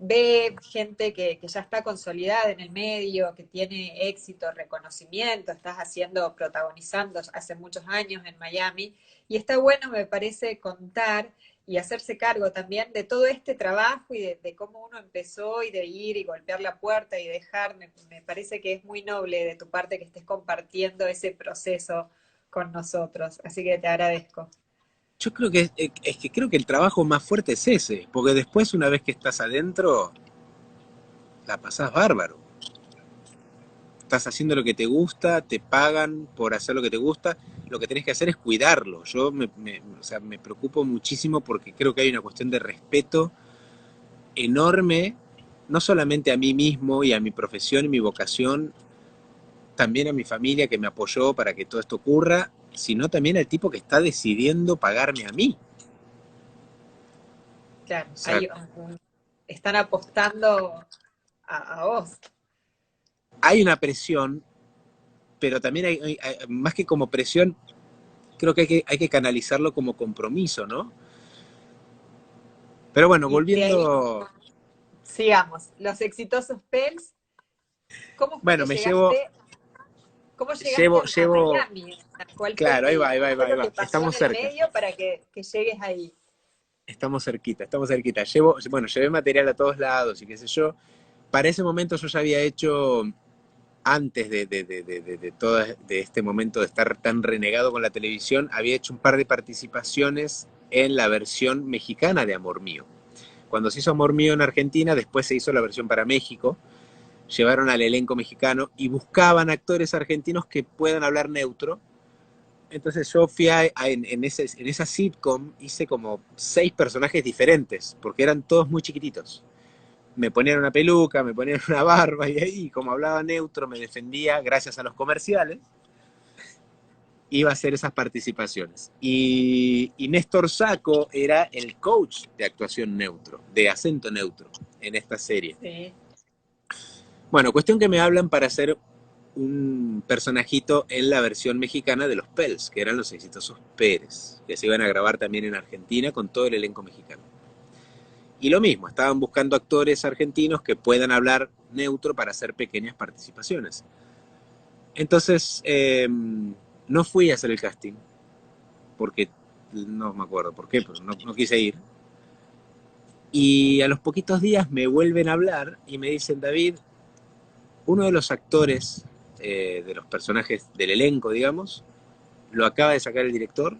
Speaker 1: ve gente que ya está consolidada en el medio, que tiene éxito, reconocimiento, estás haciendo, protagonizando hace muchos años en Miami, y está bueno, me parece, contar y hacerse cargo también de todo este trabajo y de cómo uno empezó y de ir y golpear la puerta y dejar, me parece que es muy noble de tu parte que estés compartiendo ese proceso con nosotros, así que te agradezco.
Speaker 2: yo creo que es que creo que el trabajo más fuerte es ese, porque después una vez que estás adentro, la pasás bárbaro. Estás haciendo lo que te gusta, te pagan por hacer lo que te gusta, lo que tenés que hacer es cuidarlo. Yo o sea, me preocupo muchísimo porque creo que hay una cuestión de respeto enorme, no solamente a mí mismo y a mi profesión y mi vocación, también a mi familia que me apoyó para que todo esto ocurra, sino también al tipo que está decidiendo pagarme a mí.
Speaker 1: Claro,
Speaker 2: O sea,
Speaker 1: ahí están apostando a vos.
Speaker 2: hay una presión, pero también más que como presión, creo que hay que canalizarlo como compromiso, ¿no? Pero bueno,
Speaker 1: Y de ahí,
Speaker 2: volviendo,
Speaker 1: sigamos, los exitosos Pels, ¿cómo fue que
Speaker 2: bueno, llevo,
Speaker 1: cómo llegaste a
Speaker 2: llevo,
Speaker 1: Miami? ¿Cuál fue
Speaker 2: claro, ahí va, ahí va,
Speaker 1: qué
Speaker 2: ahí
Speaker 1: fue
Speaker 2: va, ahí
Speaker 1: lo que
Speaker 2: va,
Speaker 1: pasó
Speaker 2: estamos
Speaker 1: en el
Speaker 2: cerca.
Speaker 1: medio para que llegues ahí?
Speaker 2: Estamos cerquita, estamos cerquita. Bueno, llevé material a todos lados y qué sé yo. Para ese momento yo ya había hecho, antes de todo de este momento de estar tan renegado con la televisión, había hecho un par de participaciones en la versión mexicana de Amor Mío. Cuando se hizo Amor Mío en Argentina, después se hizo la versión para México, llevaron al elenco mexicano y buscaban actores argentinos que puedan hablar neutro. Entonces yo fui en esa sitcom, hice como 6 personajes diferentes, porque eran todos muy chiquititos. Me ponían una peluca, me ponían una barba, y ahí, como hablaba neutro, me defendía gracias a los comerciales, iba a hacer esas participaciones. Y Néstor Sacco era el coach de actuación neutro, de acento neutro, en esta serie.
Speaker 1: Sí.
Speaker 2: Bueno, cuestión que me hablan para hacer un personajito en la versión mexicana de los Pels, que eran los exitosos Pérez, que se iban a grabar también en Argentina con todo el elenco mexicano. Y lo mismo, estaban buscando actores argentinos que puedan hablar neutro para hacer pequeñas participaciones. Entonces, no fui a hacer el casting, porque no me acuerdo por qué, pero no quise ir. Y a los poquitos días me vuelven a hablar y me dicen, David, uno de los actores de los personajes del elenco, digamos, lo acaba de sacar el director,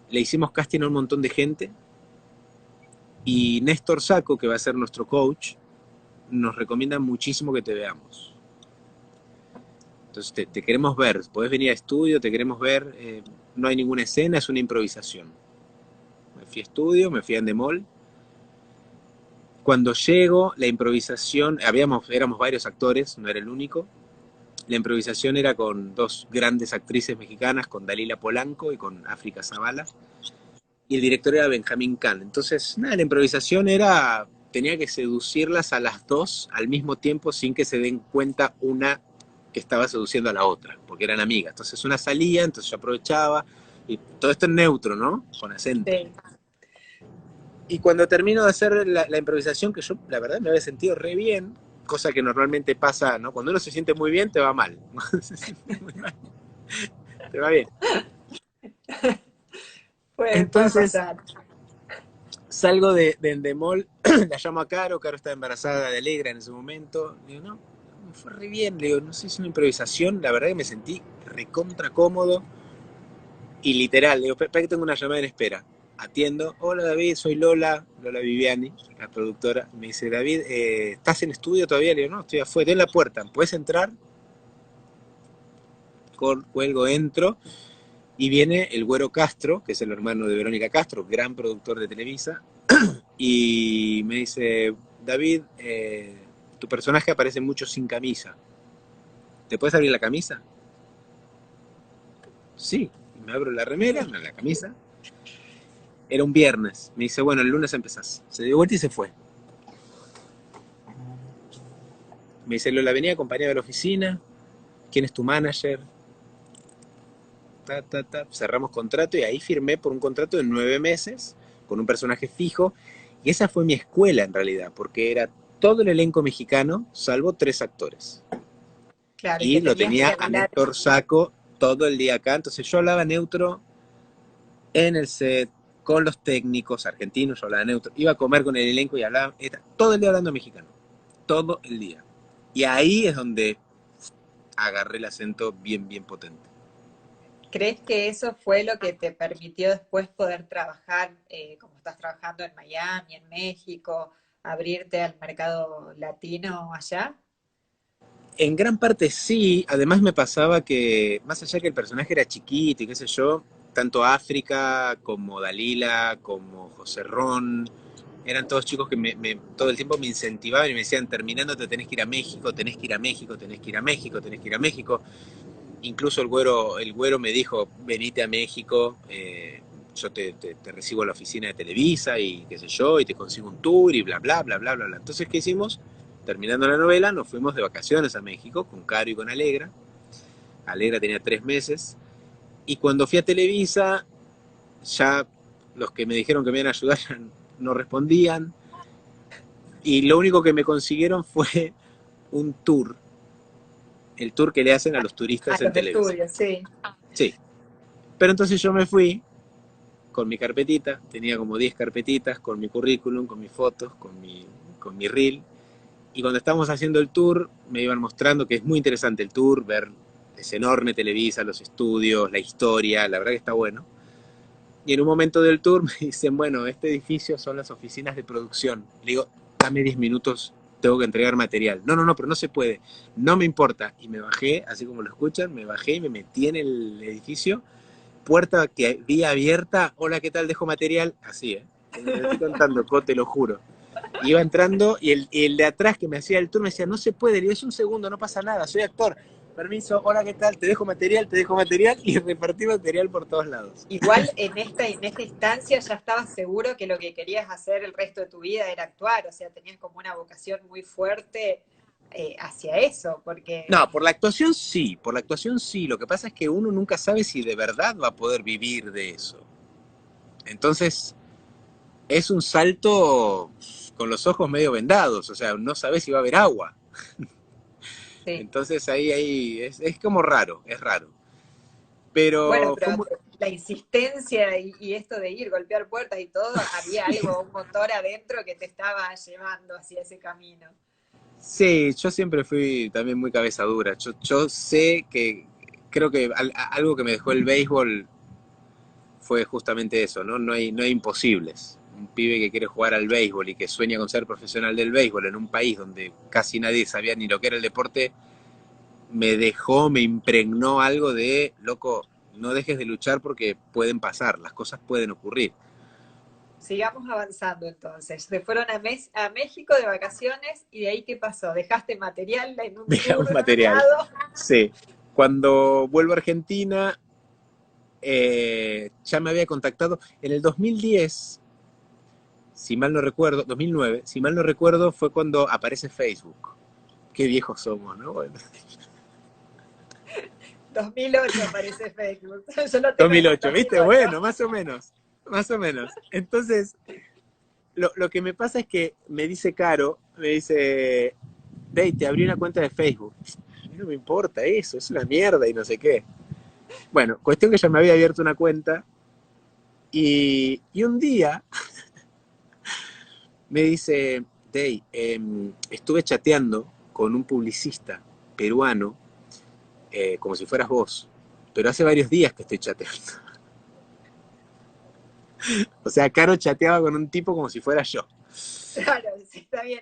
Speaker 2: le hicimos casting a un montón de gente, y Néstor Sacco, que va a ser nuestro coach, nos recomienda muchísimo que te veamos. Entonces te queremos ver, podés venir a estudio, te queremos ver, no hay ninguna escena, es una improvisación. Me fui a estudio, me fui a Endemol. Cuando llego, la improvisación, éramos varios actores, no era el único. La improvisación era con 2 grandes actrices mexicanas, con Dalila Polanco y con África Zavala. Y el director era Benjamín Kahn. Entonces, nada, la improvisación tenía que seducirlas a las 2 al mismo tiempo sin que se den cuenta una que estaba seduciendo a la otra, porque eran amigas. Entonces una salía, entonces yo aprovechaba, y todo esto en neutro, ¿no? Con acento.
Speaker 1: Sí.
Speaker 2: Y cuando termino de hacer la improvisación, que yo la verdad me había sentido re bien, cosa que normalmente pasa, ¿no? Cuando uno se siente muy bien, te va mal. Se siente muy mal, te va bien.
Speaker 1: Puede
Speaker 2: Entonces,
Speaker 1: pasar.
Speaker 2: salgo de Endemol, la llamo a Caro estaba embarazada de Alegra en ese momento. Le digo, no, me fue re bien. Le digo, no sé si es una improvisación, la verdad que me sentí recontra cómodo. Y literal, le digo, espera que tengo una llamada en espera. Atiendo, hola David, soy Lola Viviani, la productora. Me dice, David, ¿estás en estudio todavía? Le digo, no, estoy afuera, en la puerta, ¿puedes entrar? Cuelgo, entro, y viene el Güero Castro, que es el hermano de Verónica Castro, gran productor de Televisa, y me dice, David, tu personaje aparece mucho sin camisa. ¿Te puedes abrir la camisa? Sí, me abro la remera, la camisa. Era un viernes. Me dice, bueno, el lunes empezás. Se dio vuelta y se fue. Me dice, Lola, venía acompañada de la oficina. ¿Quién es tu manager? Cerramos contrato y ahí firmé por un contrato de 9 meses con un personaje fijo. Y esa fue mi escuela en realidad, porque era todo el elenco mexicano, salvo 3 actores.
Speaker 1: Claro, y
Speaker 2: Y
Speaker 1: que
Speaker 2: lo
Speaker 1: tenías que
Speaker 2: tenía a
Speaker 1: hablar.
Speaker 2: Néstor Sacco todo el día acá. Entonces yo hablaba neutro en el set, con los técnicos argentinos, yo hablaba neutro. Iba a comer con el elenco y hablaba, todo el día hablando mexicano. Todo el día. Y ahí es donde agarré el acento bien, bien potente.
Speaker 1: ¿Crees que eso fue lo que te permitió después poder trabajar, como estás trabajando en Miami, en México, abrirte al mercado latino allá?
Speaker 2: En gran parte sí, además me pasaba que, más allá que el personaje era chiquito y qué sé yo, tanto África como Dalila, como José Ron, eran todos chicos que todo el tiempo me incentivaban y me decían, terminando te tenés que ir a México, tenés que ir a México, tenés que ir a México, tenés que ir a México. Incluso el güero me dijo, venite a México, yo te recibo a la oficina de Televisa y qué sé yo, y te consigo un tour y bla, bla, bla, bla, bla, bla. Entonces, ¿qué hicimos? Terminando la novela, nos fuimos de vacaciones a México con Caro y con Alegra. Alegra tenía 3 meses. Y cuando fui a Televisa, ya los que me dijeron que me iban a ayudar ya no respondían. Y lo único que me consiguieron fue un tour, el tour que le hacen a los
Speaker 1: A
Speaker 2: turistas en
Speaker 1: los
Speaker 2: Televisa.
Speaker 1: estudios, sí.
Speaker 2: Sí. Pero entonces yo me fui con mi carpetita, tenía como 10 carpetitas con mi currículum, con mis fotos, con mi reel. Y cuando estábamos haciendo el tour, me iban mostrando que es muy interesante el tour, ver ese enorme Televisa, los estudios, la historia, la verdad que está bueno. Y en un momento del tour me dicen, bueno, este edificio son las oficinas de producción. Le digo, dame 10 minutos, tengo que entregar material. No, no, no, pero no se puede. No me importa. Y me bajé, así como lo escuchan, me bajé y me metí en el edificio. Puerta que vi abierta, hola, ¿qué tal? Dejo material. Así, ¿eh? Como te lo estoy contando, te lo juro. Iba entrando y el de atrás que me hacía el tour me decía, no se puede, le digo, es un segundo, no pasa nada, soy actor. Permiso, hola, ¿qué tal? Te dejo material, y repartí material por todos lados.
Speaker 1: Igual en esta instancia ya estabas seguro que lo que querías hacer el resto de tu vida era actuar, o sea, tenías como una vocación muy fuerte hacia eso, porque
Speaker 2: No, por la actuación sí, lo que pasa es que uno nunca sabe si de verdad va a poder vivir de eso. Entonces, es un salto con los ojos medio vendados, o sea, no sabes si va a haber agua.
Speaker 1: sí.
Speaker 2: Entonces ahí es como raro, es raro.
Speaker 1: Bueno,
Speaker 2: Pero fue
Speaker 1: pero
Speaker 2: muy,
Speaker 1: la insistencia y esto de ir, golpear puertas y todo, había algo, un motor adentro que te estaba llevando hacia ese camino.
Speaker 2: sí, yo siempre fui también muy cabeza dura. Yo sé que, creo que algo que me dejó el béisbol fue justamente eso, ¿no? No hay imposibles. Un pibe que quiere jugar al béisbol y que sueña con ser profesional del béisbol en un país donde casi nadie sabía ni lo que era el deporte, me dejó, me impregnó algo de, loco, no dejes de luchar porque pueden pasar, las cosas pueden ocurrir.
Speaker 1: Sigamos avanzando entonces. Se fueron a México de vacaciones y de ahí ¿qué pasó? ¿Dejaste material en un tour
Speaker 2: Dejamos material.
Speaker 1: armado?
Speaker 2: Sí. Cuando vuelvo a Argentina, ya me había contactado en el 2010, si mal no recuerdo, 2009, si mal no recuerdo, fue cuando aparece Facebook. Qué viejos somos, ¿no? Bueno.
Speaker 1: 2008 aparece Facebook. Yo lo tengo en el
Speaker 2: 2008, ¿viste?
Speaker 1: 2008.
Speaker 2: Bueno, más o menos, más o menos. Entonces, lo que me pasa es que me dice Caro, me dice, Dave, te abrí una cuenta de Facebook. A mí no me importa eso, es una mierda y no sé qué. Bueno, cuestión que ya me había abierto una cuenta y un día me dice, Dave, estuve chateando con un publicista peruano, como si fueras vos, pero hace varios días que estoy chateando. O sea, Caro chateaba con un tipo como si fuera yo.
Speaker 1: Claro, sí, está bien.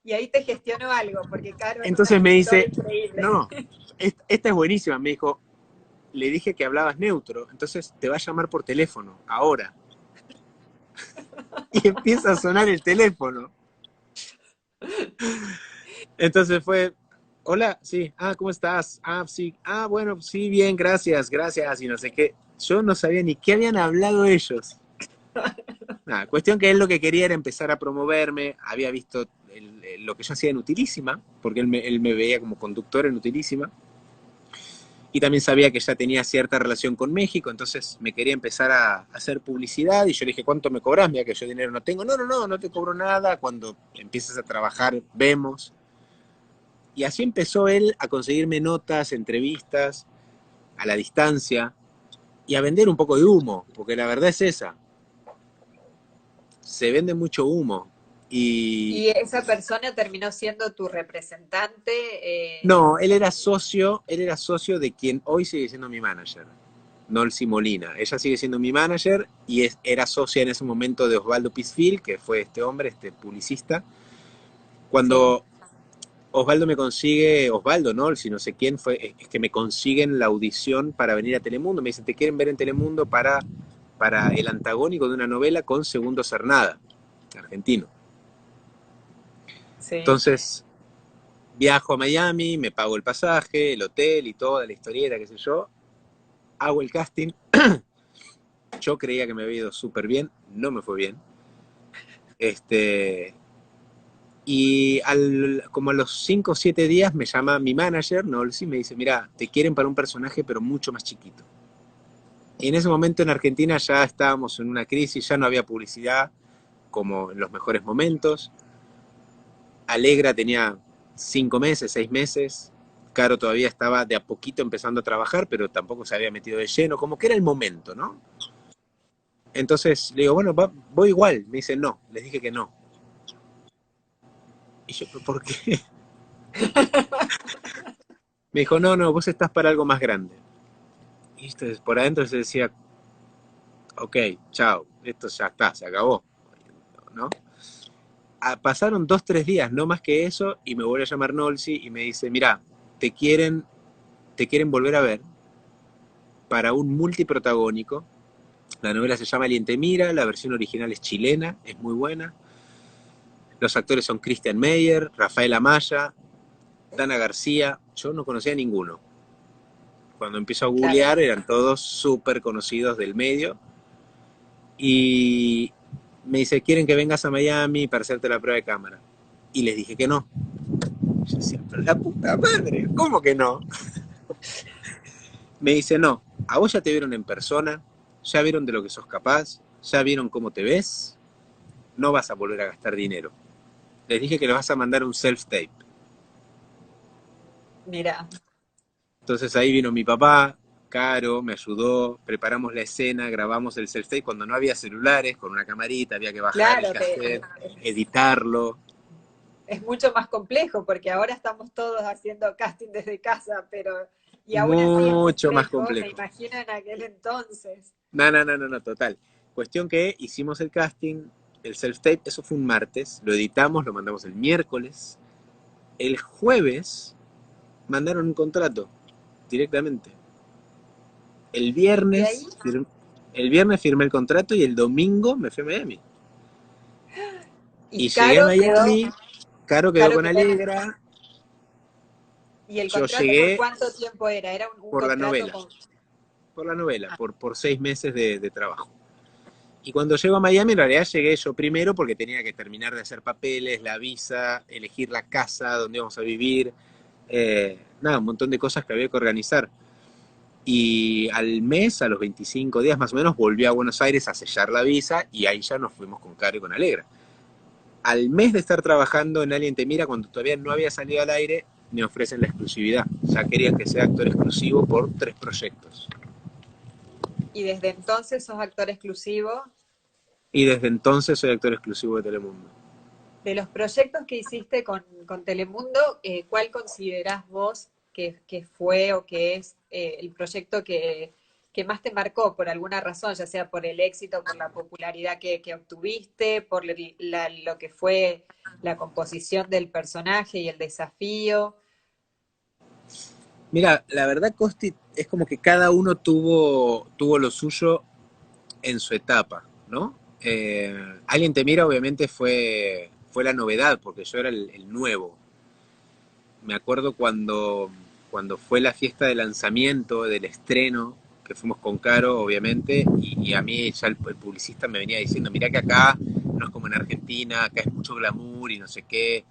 Speaker 1: Y ahí te gestionó algo, porque Caro es una
Speaker 2: Entonces me
Speaker 1: gestora
Speaker 2: dice,
Speaker 1: increíble.
Speaker 2: no, esta es buenísima. Me dijo, le dije que hablabas neutro, entonces te va a llamar por teléfono, ahora. Y empieza a sonar el teléfono. Entonces fue, hola, sí, ¿cómo estás? Sí, bueno, sí, bien, gracias, gracias, y no sé qué. Yo no sabía ni qué habían hablado ellos. Nada, cuestión que él lo que quería era empezar a promoverme, había visto lo que yo hacía en Utilísima, porque él me veía como conductor en Utilísima, y también sabía que ya tenía cierta relación con México, entonces me quería empezar a hacer publicidad, y yo le dije, ¿cuánto me cobras? Mira que yo dinero no tengo. No, no, no, no te cobro nada, cuando empieces a trabajar vemos. Y así empezó él a conseguirme notas, entrevistas, a la distancia, y a vender un poco de humo, porque la verdad es esa, se vende mucho humo. Y
Speaker 1: Y esa persona terminó siendo tu representante.
Speaker 2: no, él era socio de quien hoy sigue siendo mi manager, Nolsi Molina. Ella sigue siendo mi manager y era socia en ese momento de Osvaldo Pisfil, que fue este hombre, este publicista.
Speaker 1: Sí,
Speaker 2: Cuando Osvaldo me consigue, Osvaldo, ¿no? Si no sé quién fue, es que me consiguen la audición para venir a Telemundo. Me dicen, te quieren ver en Telemundo para el antagónico de una novela con Segundo Cernada, argentino.
Speaker 1: sí.
Speaker 2: Entonces, viajo a Miami, me pago el pasaje, el hotel y toda la historieta, qué sé yo. Hago el casting. Yo creía que me había ido súper bien, no me fue bien. Este, y como a los 5 o 7 días me llama mi manager, Nolsi, me dice, mira, te quieren para un personaje pero mucho más chiquito. Y en ese momento en Argentina ya estábamos en una crisis, ya no había publicidad como en los mejores momentos. Alegra tenía 5 meses, 6 meses. Caro todavía estaba de a poquito empezando a trabajar, pero tampoco se había metido de lleno, como que era el momento, ¿no? Entonces le digo, bueno, voy igual. Me dice, no, les dije que no. Y yo, ¿por qué? Me dijo, no, no, vos estás para algo más grande. Y entonces, por adentro se decía, ok, chao, esto ya está, se acabó, ¿no? Pasaron 2, 3 días, no más que eso, y me vuelve a llamar Nolsi y me dice, mira, te quieren, te quieren volver a ver para un multiprotagónico. La novela se llama Aliente Mira, la versión original es chilena, es muy buena. Los actores son Christian Meyer, Rafael Amaya, Dana García. Yo no conocía a ninguno. Cuando empiezo a
Speaker 1: Claro.
Speaker 2: googlear eran todos súper conocidos del medio. Y me dice, ¿quieren que vengas a Miami para hacerte la prueba de cámara? Y les dije que no. Yo decía, pero la puta madre, ¿cómo que no? Me dice, no, a vos ya te vieron en persona, ya vieron de lo que sos capaz, ya vieron cómo te ves, no vas a volver a gastar dinero. Les dije que les vas a mandar un self-tape.
Speaker 1: Mira,
Speaker 2: Entonces ahí vino mi papá, Caro, me ayudó, preparamos la escena, grabamos el self-tape cuando no había celulares, con una camarita, había que bajar el
Speaker 1: claro,
Speaker 2: cassette, editarlo.
Speaker 1: es mucho más complejo porque ahora estamos todos haciendo casting desde casa, pero y aún así es
Speaker 2: Mucho más
Speaker 1: complejo, me
Speaker 2: complejo.
Speaker 1: imagino en aquel entonces.
Speaker 2: No, no, no, no, no, total. Cuestión que hicimos el casting, el self-tape, eso fue un martes, lo editamos, lo mandamos el miércoles. El jueves mandaron un contrato directamente. El
Speaker 1: Y de ahí,
Speaker 2: viernes, el viernes firmé el contrato y el domingo me fui a Miami.
Speaker 1: y
Speaker 2: Y llegué a
Speaker 1: Quedó,
Speaker 2: Miami, Caro quedó
Speaker 1: Caro
Speaker 2: con
Speaker 1: quedó,
Speaker 2: Alegra,
Speaker 1: ¿y el
Speaker 2: yo
Speaker 1: contrato por
Speaker 2: llegué
Speaker 1: cuánto tiempo era? ¿Era un
Speaker 2: por la
Speaker 1: contrato
Speaker 2: novela,
Speaker 1: con... Ah,
Speaker 2: por 6 meses de trabajo. Y cuando llego a Miami, en realidad llegué yo primero porque tenía que terminar de hacer papeles, la visa, elegir la casa donde íbamos a vivir, nada, un montón de cosas que había que organizar. Y al mes, a los 25 días más o menos, volví a Buenos Aires a sellar la visa y ahí ya nos fuimos con Caro y con Alegra. Al mes de estar trabajando en Alguien Te Mira, cuando todavía no había salido al aire, me ofrecen la exclusividad. Ya querían que sea actor exclusivo por 3 proyectos.
Speaker 1: y desde entonces sos actor exclusivo.
Speaker 2: Y desde entonces soy actor exclusivo de Telemundo.
Speaker 1: De los proyectos que hiciste con Telemundo, ¿cuál considerás vos que fue o que es el proyecto que más te marcó por alguna razón, ya sea por el éxito, por la popularidad que obtuviste, por lo que fue la composición del personaje y el desafío?
Speaker 2: Mira, la verdad, Costi, es como que cada uno tuvo lo suyo en su etapa, ¿no? Alguien te mira, obviamente fue la novedad, porque yo era el nuevo. Me acuerdo cuando fue la fiesta de lanzamiento, del estreno, que fuimos con Caro, obviamente, y a mí ya el publicista me venía diciendo, mirá que acá no es como en Argentina, acá es mucho glamour y no sé qué.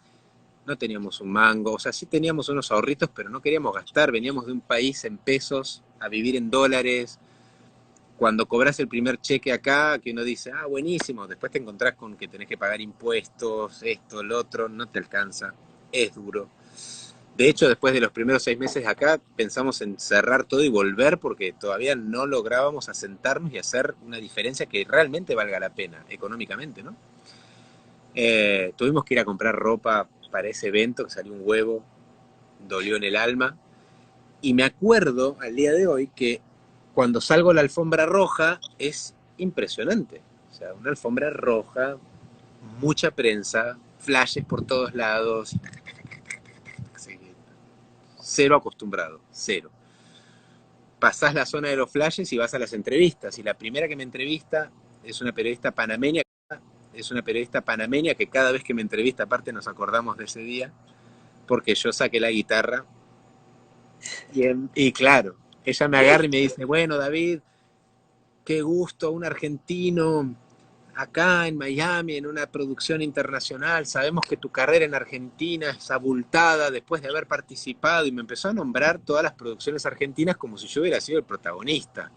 Speaker 2: No teníamos un mango, o sea, sí teníamos unos ahorritos, pero no queríamos gastar, veníamos de un país en pesos a vivir en dólares. Cuando cobras el primer cheque acá, que uno dice, ah, buenísimo, después te encontrás con que tenés que pagar impuestos, esto, lo otro, no te alcanza, es duro. De hecho, después de los primeros 6 meses acá, pensamos en cerrar todo y volver porque todavía no lográbamos asentarnos y hacer una diferencia que realmente valga la pena económicamente, ¿no? Tuvimos que ir a comprar ropa para ese evento, que salió un huevo, dolió en el alma. Y me acuerdo al día de hoy que cuando salgo a la alfombra roja es impresionante. O sea, una alfombra roja, mucha prensa, flashes por todos lados. Cero acostumbrado, cero. Pasás la zona de los flashes y vas a las entrevistas. Y la primera que me entrevista es una periodista panameña. Es una periodista panameña que cada vez que me entrevista, aparte nos acordamos de ese día, porque yo saqué la guitarra. Y claro, ella me agarra y me dice, bueno, David, qué gusto, un argentino acá en Miami, en una producción internacional. Sabemos que tu carrera en Argentina es abultada después de haber participado. Y me empezó a nombrar todas las producciones argentinas como si yo hubiera sido el protagonista.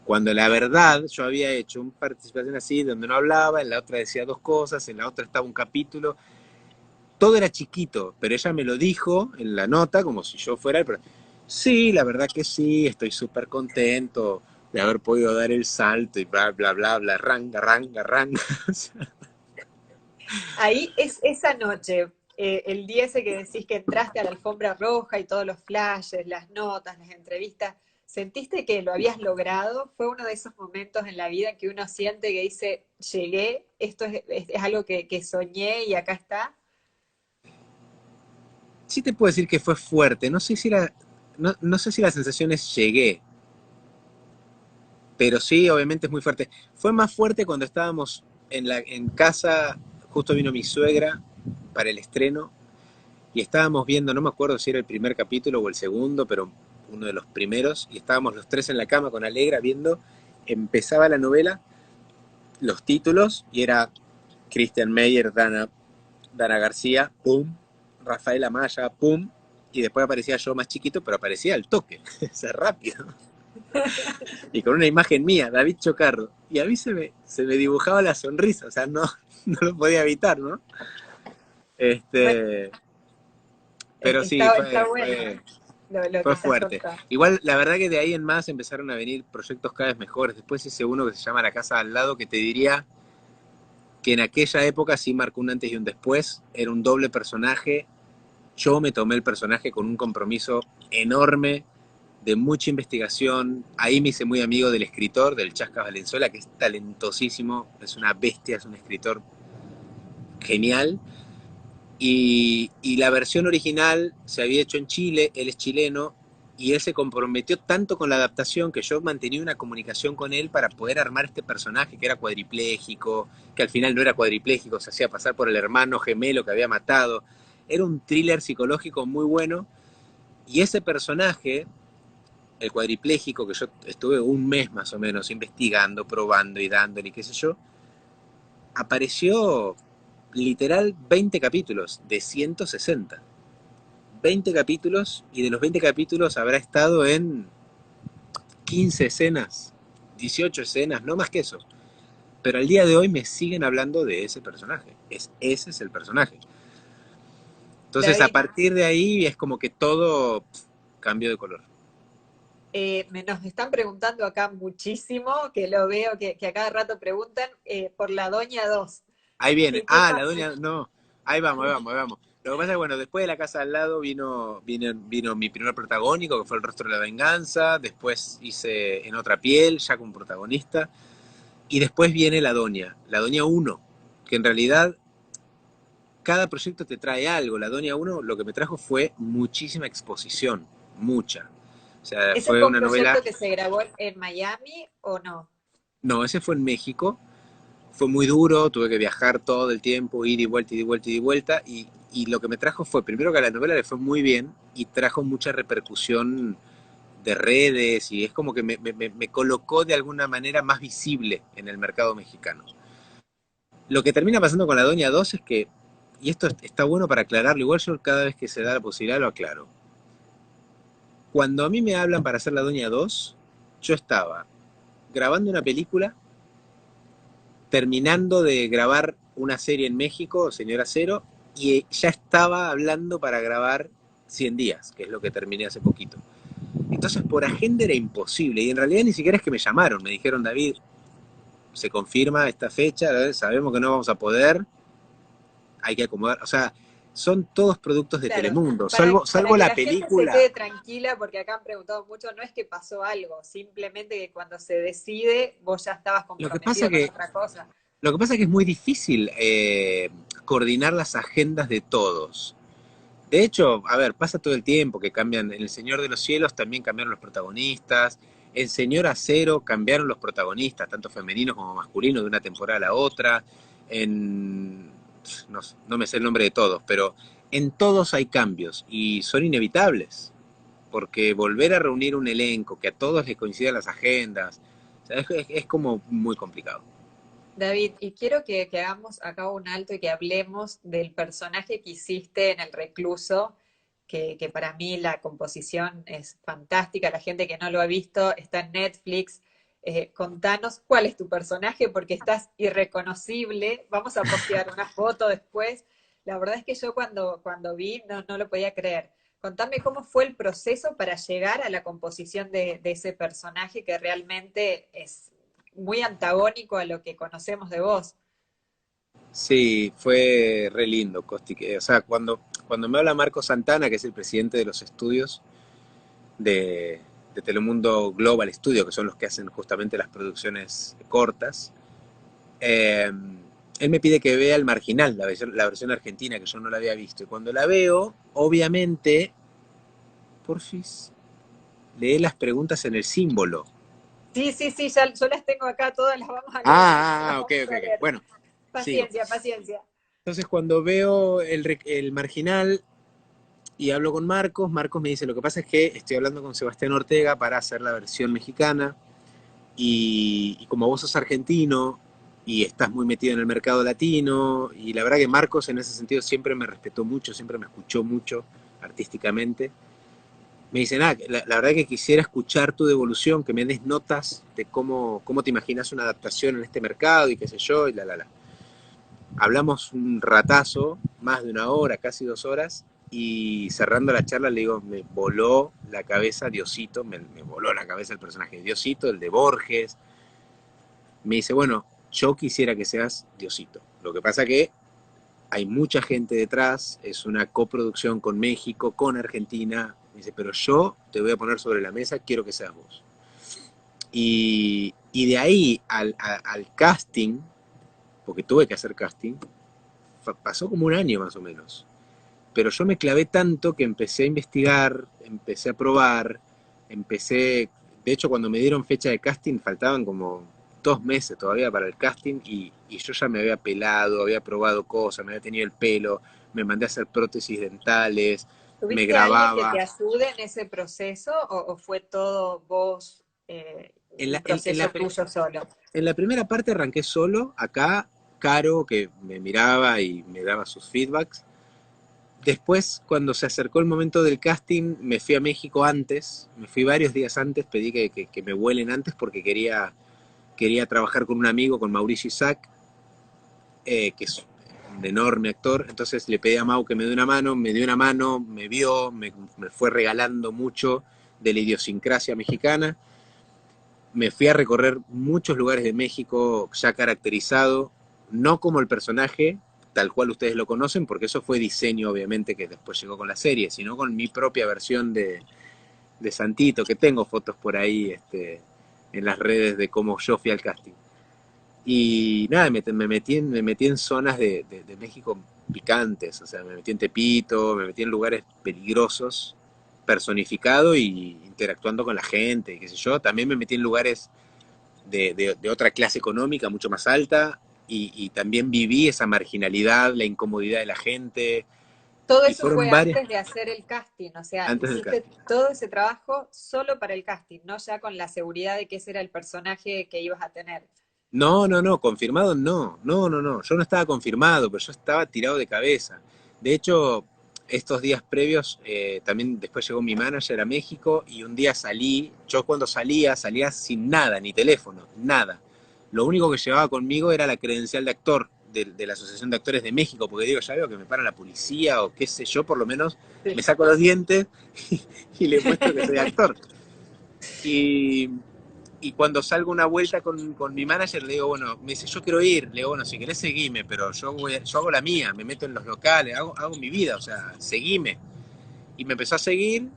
Speaker 2: Cuando la verdad yo había hecho una participación así donde no hablaba, en la otra decía 2 cosas, en la otra estaba un capítulo. Todo era chiquito, pero ella me lo dijo en la nota como si yo fuera el... Sí, la verdad que sí, estoy súper contento. de haber podido dar el salto y bla, bla, bla, bla, ranga, ranga, ranga.
Speaker 1: Ahí es esa noche, el día ese que decís que entraste a la alfombra roja y todos los flashes, las notas, las entrevistas, ¿sentiste que lo habías logrado? ¿Fue uno de esos momentos en la vida que uno siente que dice, llegué, esto es algo que soñé y acá está?
Speaker 2: Sí te puedo decir que fue fuerte, no sé si no sé si la sensación es llegué, pero sí, obviamente es muy fuerte. Fue más fuerte cuando estábamos en casa, justo vino mi suegra para el estreno, y estábamos viendo, no me acuerdo si era el primer capítulo o el segundo, pero uno de los primeros, y estábamos los tres en la cama con Alegra viendo, empezaba la novela, los títulos, y era Christian Meyer, Dana García, pum, Rafael Amaya, pum, y después aparecía yo más chiquito, pero aparecía al toque, o sea, rápido. Y con una imagen mía, David Chocarro. Y a mí se me dibujaba la sonrisa, o sea, no, no lo podía evitar, ¿no?
Speaker 1: Bueno,
Speaker 2: Este, pero sí,
Speaker 1: está bueno lo que
Speaker 2: fue
Speaker 1: estás
Speaker 2: fuerte.
Speaker 1: contando.
Speaker 2: Igual, la verdad que de ahí en más empezaron a venir proyectos cada vez mejores. Después hice uno que se llama La Casa al Lado, que te diría que en aquella época sí marcó un antes y un después. Era un doble personaje. Yo me tomé el personaje con un compromiso enorme, de mucha investigación. Ahí me hice muy amigo del escritor, del Chasca Valenzuela, que es talentosísimo, es una bestia, es un escritor genial. Y la versión original se había hecho en Chile, él es chileno, y él se comprometió tanto con la adaptación que yo mantenía una comunicación con él para poder armar este personaje que era cuadripléjico, que al final no era cuadripléjico, se hacía pasar por el hermano gemelo que había matado. Era un thriller psicológico muy bueno, y ese personaje, el cuadripléjico, que yo estuve un mes más o menos investigando, probando y dándole, y qué sé yo, apareció literal 20 capítulos de 160. 20 capítulos, y de los 20 capítulos habrá estado en 15 escenas, 18 escenas, no más que eso. Pero al día de hoy me siguen hablando de ese personaje. Ese es el personaje. Entonces a
Speaker 1: David,
Speaker 2: partir de ahí es como que todo cambio de color.
Speaker 1: nos están preguntando acá muchísimo, que lo veo que a cada rato preguntan, por la Doña 2.
Speaker 2: Ahí viene.
Speaker 1: ¿Qué
Speaker 2: Ah, la
Speaker 1: pasó?
Speaker 2: doña, no. Ahí vamos, ahí vamos, ahí vamos. Lo que pasa es que, bueno, después de La Casa al Lado vino mi primer protagónico, que fue El Rostro de la Venganza. Después hice En Otra Piel, ya con protagonista. Y después viene La Doña uno, que en realidad cada proyecto te trae algo. La Doña uno lo que me trajo fue muchísima exposición, mucha. O sea,
Speaker 1: ¿Ese
Speaker 2: fue
Speaker 1: fue un
Speaker 2: una novela.
Speaker 1: proyecto que se grabó en Miami o no?
Speaker 2: No, ese fue en México. Fue muy duro, tuve que viajar todo el tiempo, ir y vuelta, ir y vuelta, ir y vuelta. Y lo que me trajo fue, primero que a la novela le fue muy bien y trajo mucha repercusión de redes y es como que me colocó de alguna manera más visible en el mercado mexicano. Lo que termina pasando con la Doña 2 es que, y esto está bueno para aclararlo, igual yo cada vez que se da la posibilidad lo aclaro. Cuando a mí me hablan para hacer la Doña 2, yo estaba grabando una película, terminando de grabar una serie en México, Señora Cero, y ya estaba hablando para grabar 100 días, que es lo que terminé hace poquito. Entonces por agenda era imposible, y en realidad ni siquiera es que me llamaron, me dijeron, David, se confirma esta fecha, sabemos que no vamos a poder, hay que acomodar, o sea, son todos productos de
Speaker 1: Claro,
Speaker 2: Telemundo,
Speaker 1: para
Speaker 2: salvo
Speaker 1: que
Speaker 2: la
Speaker 1: la gente se
Speaker 2: película.
Speaker 1: quede tranquila, porque acá han preguntado mucho, no es que pasó algo, simplemente que cuando se decide vos ya estabas
Speaker 2: Lo que pasa
Speaker 1: comprometido con
Speaker 2: que,
Speaker 1: otra cosa.
Speaker 2: lo que, pasa es que es muy difícil coordinar las agendas de todos. De hecho, a ver, pasa todo el tiempo que cambian. En El Señor de los Cielos también cambiaron los protagonistas. En Señor Acero cambiaron los protagonistas, tanto femeninos como masculinos, de una temporada a la otra. En. No, no me sé el nombre de todos, pero en todos hay cambios y son inevitables. Porque volver a reunir un elenco, que a todos les coincidan las agendas, o sea, es como muy complicado.
Speaker 1: David, y quiero que hagamos acá un alto y que hablemos del personaje que hiciste en El Recluso, que para mí la composición es fantástica. La gente que no lo ha visto está en Netflix. Contanos cuál es tu personaje porque estás irreconocible. Vamos a postear una foto después. La verdad es que yo cuando vi no lo podía creer. Contame cómo fue el proceso para llegar a la composición de ese personaje que realmente es muy antagónico a lo que conocemos de vos.
Speaker 2: Sí, fue re lindo, Costi. O sea, cuando me habla Marco Santana, que es el presidente de los estudios de Telemundo Global Studio, que son los que hacen justamente las producciones cortas, eh, él me pide que vea El Marginal, la versión argentina, que yo no la había visto. Y cuando la veo, obviamente, porfis, lee las preguntas en el símbolo.
Speaker 1: Sí, sí, sí, ya, yo las tengo acá, todas las vamos a leer.
Speaker 2: Ok,
Speaker 1: Vamos
Speaker 2: ok,
Speaker 1: a
Speaker 2: ok.
Speaker 1: leer.
Speaker 2: Bueno, sigo.
Speaker 1: Paciencia, paciencia.
Speaker 2: Entonces cuando veo el Marginal y hablo con Marcos, Marcos me dice, lo que pasa es que estoy hablando con Sebastián Ortega para hacer la versión mexicana y como vos sos argentino y estás muy metido en el mercado latino, y la verdad que Marcos en ese sentido siempre me respetó mucho, siempre me escuchó mucho artísticamente, me dicen, la verdad que quisiera escuchar tu devolución, que me des notas de cómo te imaginas una adaptación en este mercado y qué sé yo, y la. Hablamos un ratazo, más de una hora, casi 2 horas, y cerrando la charla le digo, me voló la cabeza Diosito, me voló la cabeza el personaje de Diosito, el de Borges. Me dice, bueno, yo quisiera que seas Diosito. Lo que pasa que hay mucha gente detrás, es una coproducción con México, con Argentina. Me dice, pero yo te voy a poner sobre la mesa, quiero que seas vos. Y de ahí al casting, porque tuve que hacer casting, pasó como un año más o menos. Pero yo me clavé tanto que empecé a investigar, empecé a probar, de hecho cuando me dieron fecha de casting faltaban como 2 meses todavía para el casting y yo ya me había pelado, había probado cosas, me había tenido el pelo, me mandé a hacer prótesis dentales, me
Speaker 1: ¿Tuviste a alguien que te
Speaker 2: grababa.
Speaker 1: ayude en ese proceso o fue todo vos,
Speaker 2: En
Speaker 1: un
Speaker 2: la, en, en
Speaker 1: proceso
Speaker 2: la,
Speaker 1: tuyo solo?
Speaker 2: en la primera parte arranqué solo, acá Caro, que me miraba y me daba sus feedbacks. Después, cuando se acercó el momento del casting, me fui a México antes, me fui varios días antes, pedí que me vuelen antes porque quería trabajar con un amigo, con Mauricio Isaac, que es un enorme actor. Entonces le pedí a Mau que me dé una mano, me dio una mano, me vio, me fue regalando mucho de la idiosincrasia mexicana. Me fui a recorrer muchos lugares de México ya caracterizado, no como el personaje, tal cual ustedes lo conocen, porque eso fue diseño obviamente que después llegó con la serie, sino con mi propia versión de Santito, que tengo fotos por ahí en las redes de cómo yo fui al casting. Y nada, me metí en zonas de México picantes, o sea, me metí en Tepito, me metí en lugares peligrosos, personificado y interactuando con la gente, y qué sé yo. También me metí en lugares de otra clase económica mucho más alta y también viví esa marginalidad, la incomodidad de la gente,
Speaker 1: Todo
Speaker 2: y
Speaker 1: eso
Speaker 2: fueron
Speaker 1: fue
Speaker 2: varias
Speaker 1: antes de hacer el casting, o sea,
Speaker 2: antes del
Speaker 1: hiciste
Speaker 2: casting.
Speaker 1: todo ese trabajo solo para el casting, no ya con la seguridad de que ese era el personaje que ibas a tener.
Speaker 2: No, no, no, confirmado no, no, no, no, yo no estaba confirmado, pero yo estaba tirado de cabeza. De hecho, estos días previos, también después llegó mi manager a México y un día salí, yo cuando salía sin nada, ni teléfono, nada. Lo único que llevaba conmigo era la credencial de actor de la Asociación de Actores de México, porque digo, ya veo que me para la policía o qué sé yo, por lo menos me
Speaker 1: Sí.
Speaker 2: saco los dientes y le muestro que soy actor. Y, y cuando salgo una vuelta con mi manager, le digo, bueno, me dice, yo quiero ir. Le digo, bueno, si querés seguime, pero yo hago la mía, me meto en los locales, hago mi vida, o sea, seguime. Y me empezó a seguir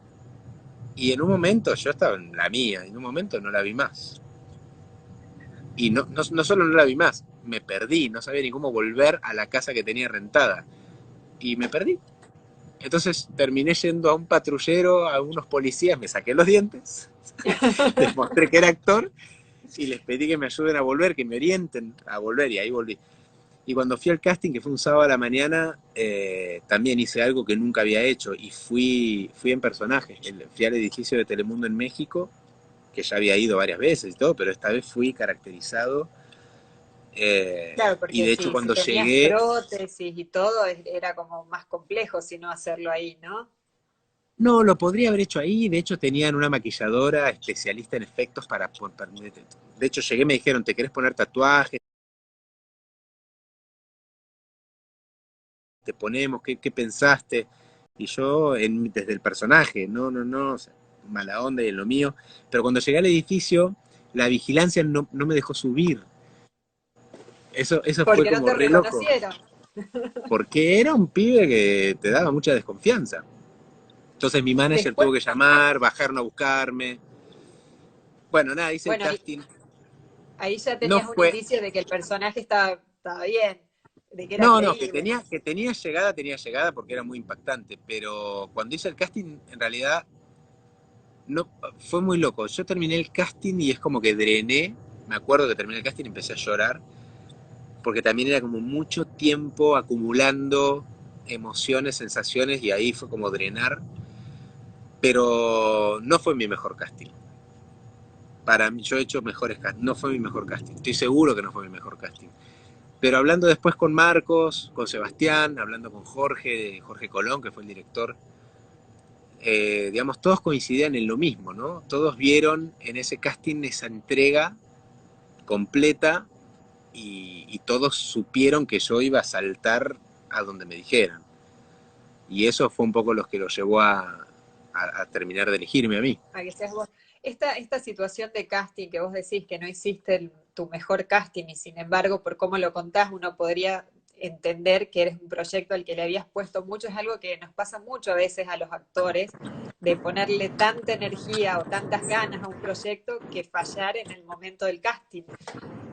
Speaker 2: y en un momento yo estaba en la mía, y en un momento no la vi más. Y no solo no la vi más, me perdí, no sabía ni cómo volver a la casa que tenía rentada. Y me perdí. Entonces terminé yendo a un patrullero, a unos policías, me saqué los dientes, les mostré que era actor y les pedí que me ayuden a volver, que me orienten a volver, y ahí volví. Y cuando fui al casting, que fue un sábado a la mañana, también hice algo que nunca había hecho y fui en personaje. Fui al edificio de Telemundo en México, que ya había ido varias veces y todo, pero esta vez fui caracterizado.
Speaker 1: Claro,
Speaker 2: Y
Speaker 1: porque
Speaker 2: de hecho
Speaker 1: si
Speaker 2: cuando
Speaker 1: tenías
Speaker 2: llegué,
Speaker 1: prótesis y todo, era como más complejo si no hacerlo ahí, ¿no?
Speaker 2: no, lo podría haber hecho ahí. De hecho tenían una maquilladora especialista en efectos de hecho llegué, me dijeron, ¿te querés poner tatuajes? Te ponemos, ¿qué pensaste? Y yo, desde el personaje, no, o sea, mala onda y en lo mío. Pero cuando llegué al edificio, la vigilancia no me dejó subir. Eso fue
Speaker 1: Porque no
Speaker 2: como
Speaker 1: te
Speaker 2: re loco.
Speaker 1: reconocieron.
Speaker 2: Porque era un pibe que te daba mucha desconfianza. Entonces mi manager
Speaker 1: Después,
Speaker 2: tuvo que llamar, bajaron a buscarme. Bueno, nada, hice el
Speaker 1: bueno,
Speaker 2: casting.
Speaker 1: ahí ya
Speaker 2: No
Speaker 1: tenías un
Speaker 2: fue.
Speaker 1: indicio de que el personaje estaba bien, de que era
Speaker 2: No,
Speaker 1: creíble.
Speaker 2: que tenía llegada porque era muy impactante. Pero cuando hice el casting, en realidad, no, fue muy loco. Yo terminé el casting y es como que drené. Me acuerdo que terminé el casting y empecé a llorar. Porque también era como mucho tiempo acumulando emociones, sensaciones, y ahí fue como drenar. Pero no fue mi mejor casting. Para mí, yo he hecho mejores castings, no fue mi mejor casting, estoy seguro que no fue mi mejor casting. Pero hablando después con Marcos, con Sebastián, hablando con Jorge Colón, que fue el director, digamos, todos coincidían en lo mismo, ¿no? Todos vieron en ese casting esa entrega completa y todos supieron que yo iba a saltar a donde me dijeran. Y eso fue un poco lo que lo llevó a terminar de elegirme a mí.
Speaker 1: A que seas vos. Esta situación de casting que vos decís que no hiciste tu mejor casting y sin embargo, por cómo lo contás, uno podría entender que eres un proyecto al que le habías puesto mucho, es algo que nos pasa mucho a veces a los actores, de ponerle tanta energía o tantas ganas a un proyecto que fallar en el momento del casting,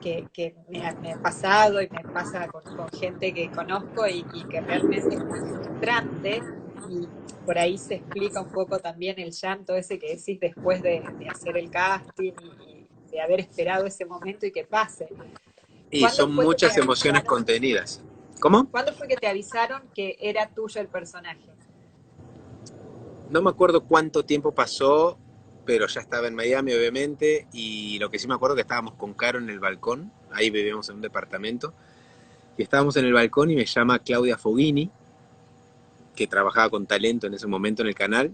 Speaker 1: que me ha pasado y me pasa con gente que conozco y que realmente es muy frustrante y por ahí se explica un poco también el llanto ese que decís después de hacer el casting y de haber esperado ese momento y que pase.
Speaker 2: Y
Speaker 1: ¿Cuándo
Speaker 2: son
Speaker 1: fue que te
Speaker 2: muchas emociones
Speaker 1: avisaron?
Speaker 2: contenidas. ¿Cómo?
Speaker 1: ¿Cuándo fue que te avisaron que era tuyo el personaje?
Speaker 2: No me acuerdo cuánto tiempo pasó, pero ya estaba en Miami, obviamente, y lo que sí me acuerdo es que estábamos con Caro en el balcón, ahí vivíamos en un departamento, y estábamos en el balcón y me llama Claudia Foghini, que trabajaba con talento en ese momento en el canal,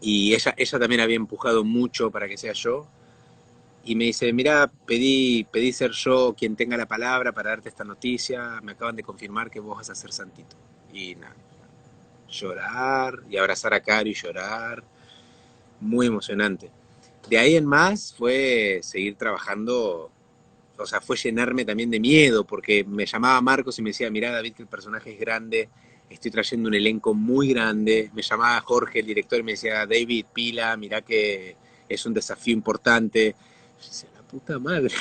Speaker 2: y ella también había empujado mucho para que sea yo, y me dice, mira, pedí ser yo quien tenga la palabra para darte esta noticia, me acaban de confirmar que vos vas a ser Santito. Y nada, llorar, y abrazar a Caro y llorar, muy emocionante. De ahí en más fue seguir trabajando, o sea, fue llenarme también de miedo, porque me llamaba Marcos y me decía, mirá David, que el personaje es grande, estoy trayendo un elenco muy grande. Me llamaba Jorge, el director, y me decía, David, pila, mirá que es un desafío importante. Yo decía, la puta madre.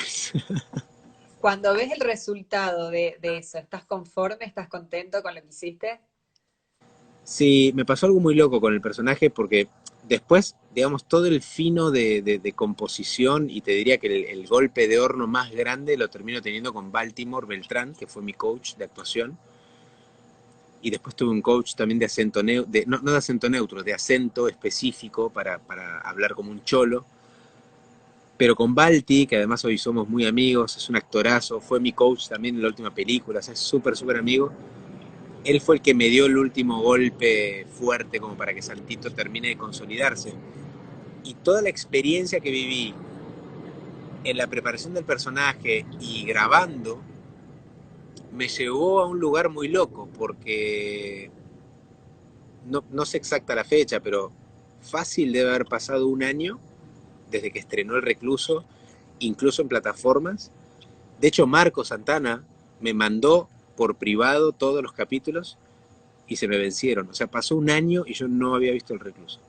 Speaker 1: Cuando ves el resultado de eso, ¿estás conforme? ¿Estás contento con lo que hiciste?
Speaker 2: Sí, me pasó algo muy loco con el personaje porque después, digamos, todo el fino de composición y te diría que el golpe de horno más grande lo termino teniendo con Baltimore Beltrán, que fue mi coach de actuación. Y después tuve un coach también de acento neutro, no de acento neutro, de acento específico para hablar como un cholo. Pero con Balti, que además hoy somos muy amigos, es un actorazo, fue mi coach también en la última película, o sea, es súper amigo. Él fue el que me dio el último golpe fuerte como para que Santito termine de consolidarse. Y toda la experiencia que viví en la preparación del personaje y grabando me llevó a un lugar muy loco, porque no sé exacta la fecha, pero fácil debe haber pasado un año desde que estrenó El Recluso, incluso en plataformas. De hecho, Marco Santana me mandó por privado todos los capítulos y se me vencieron. O sea, pasó un año y yo no había visto El Recluso.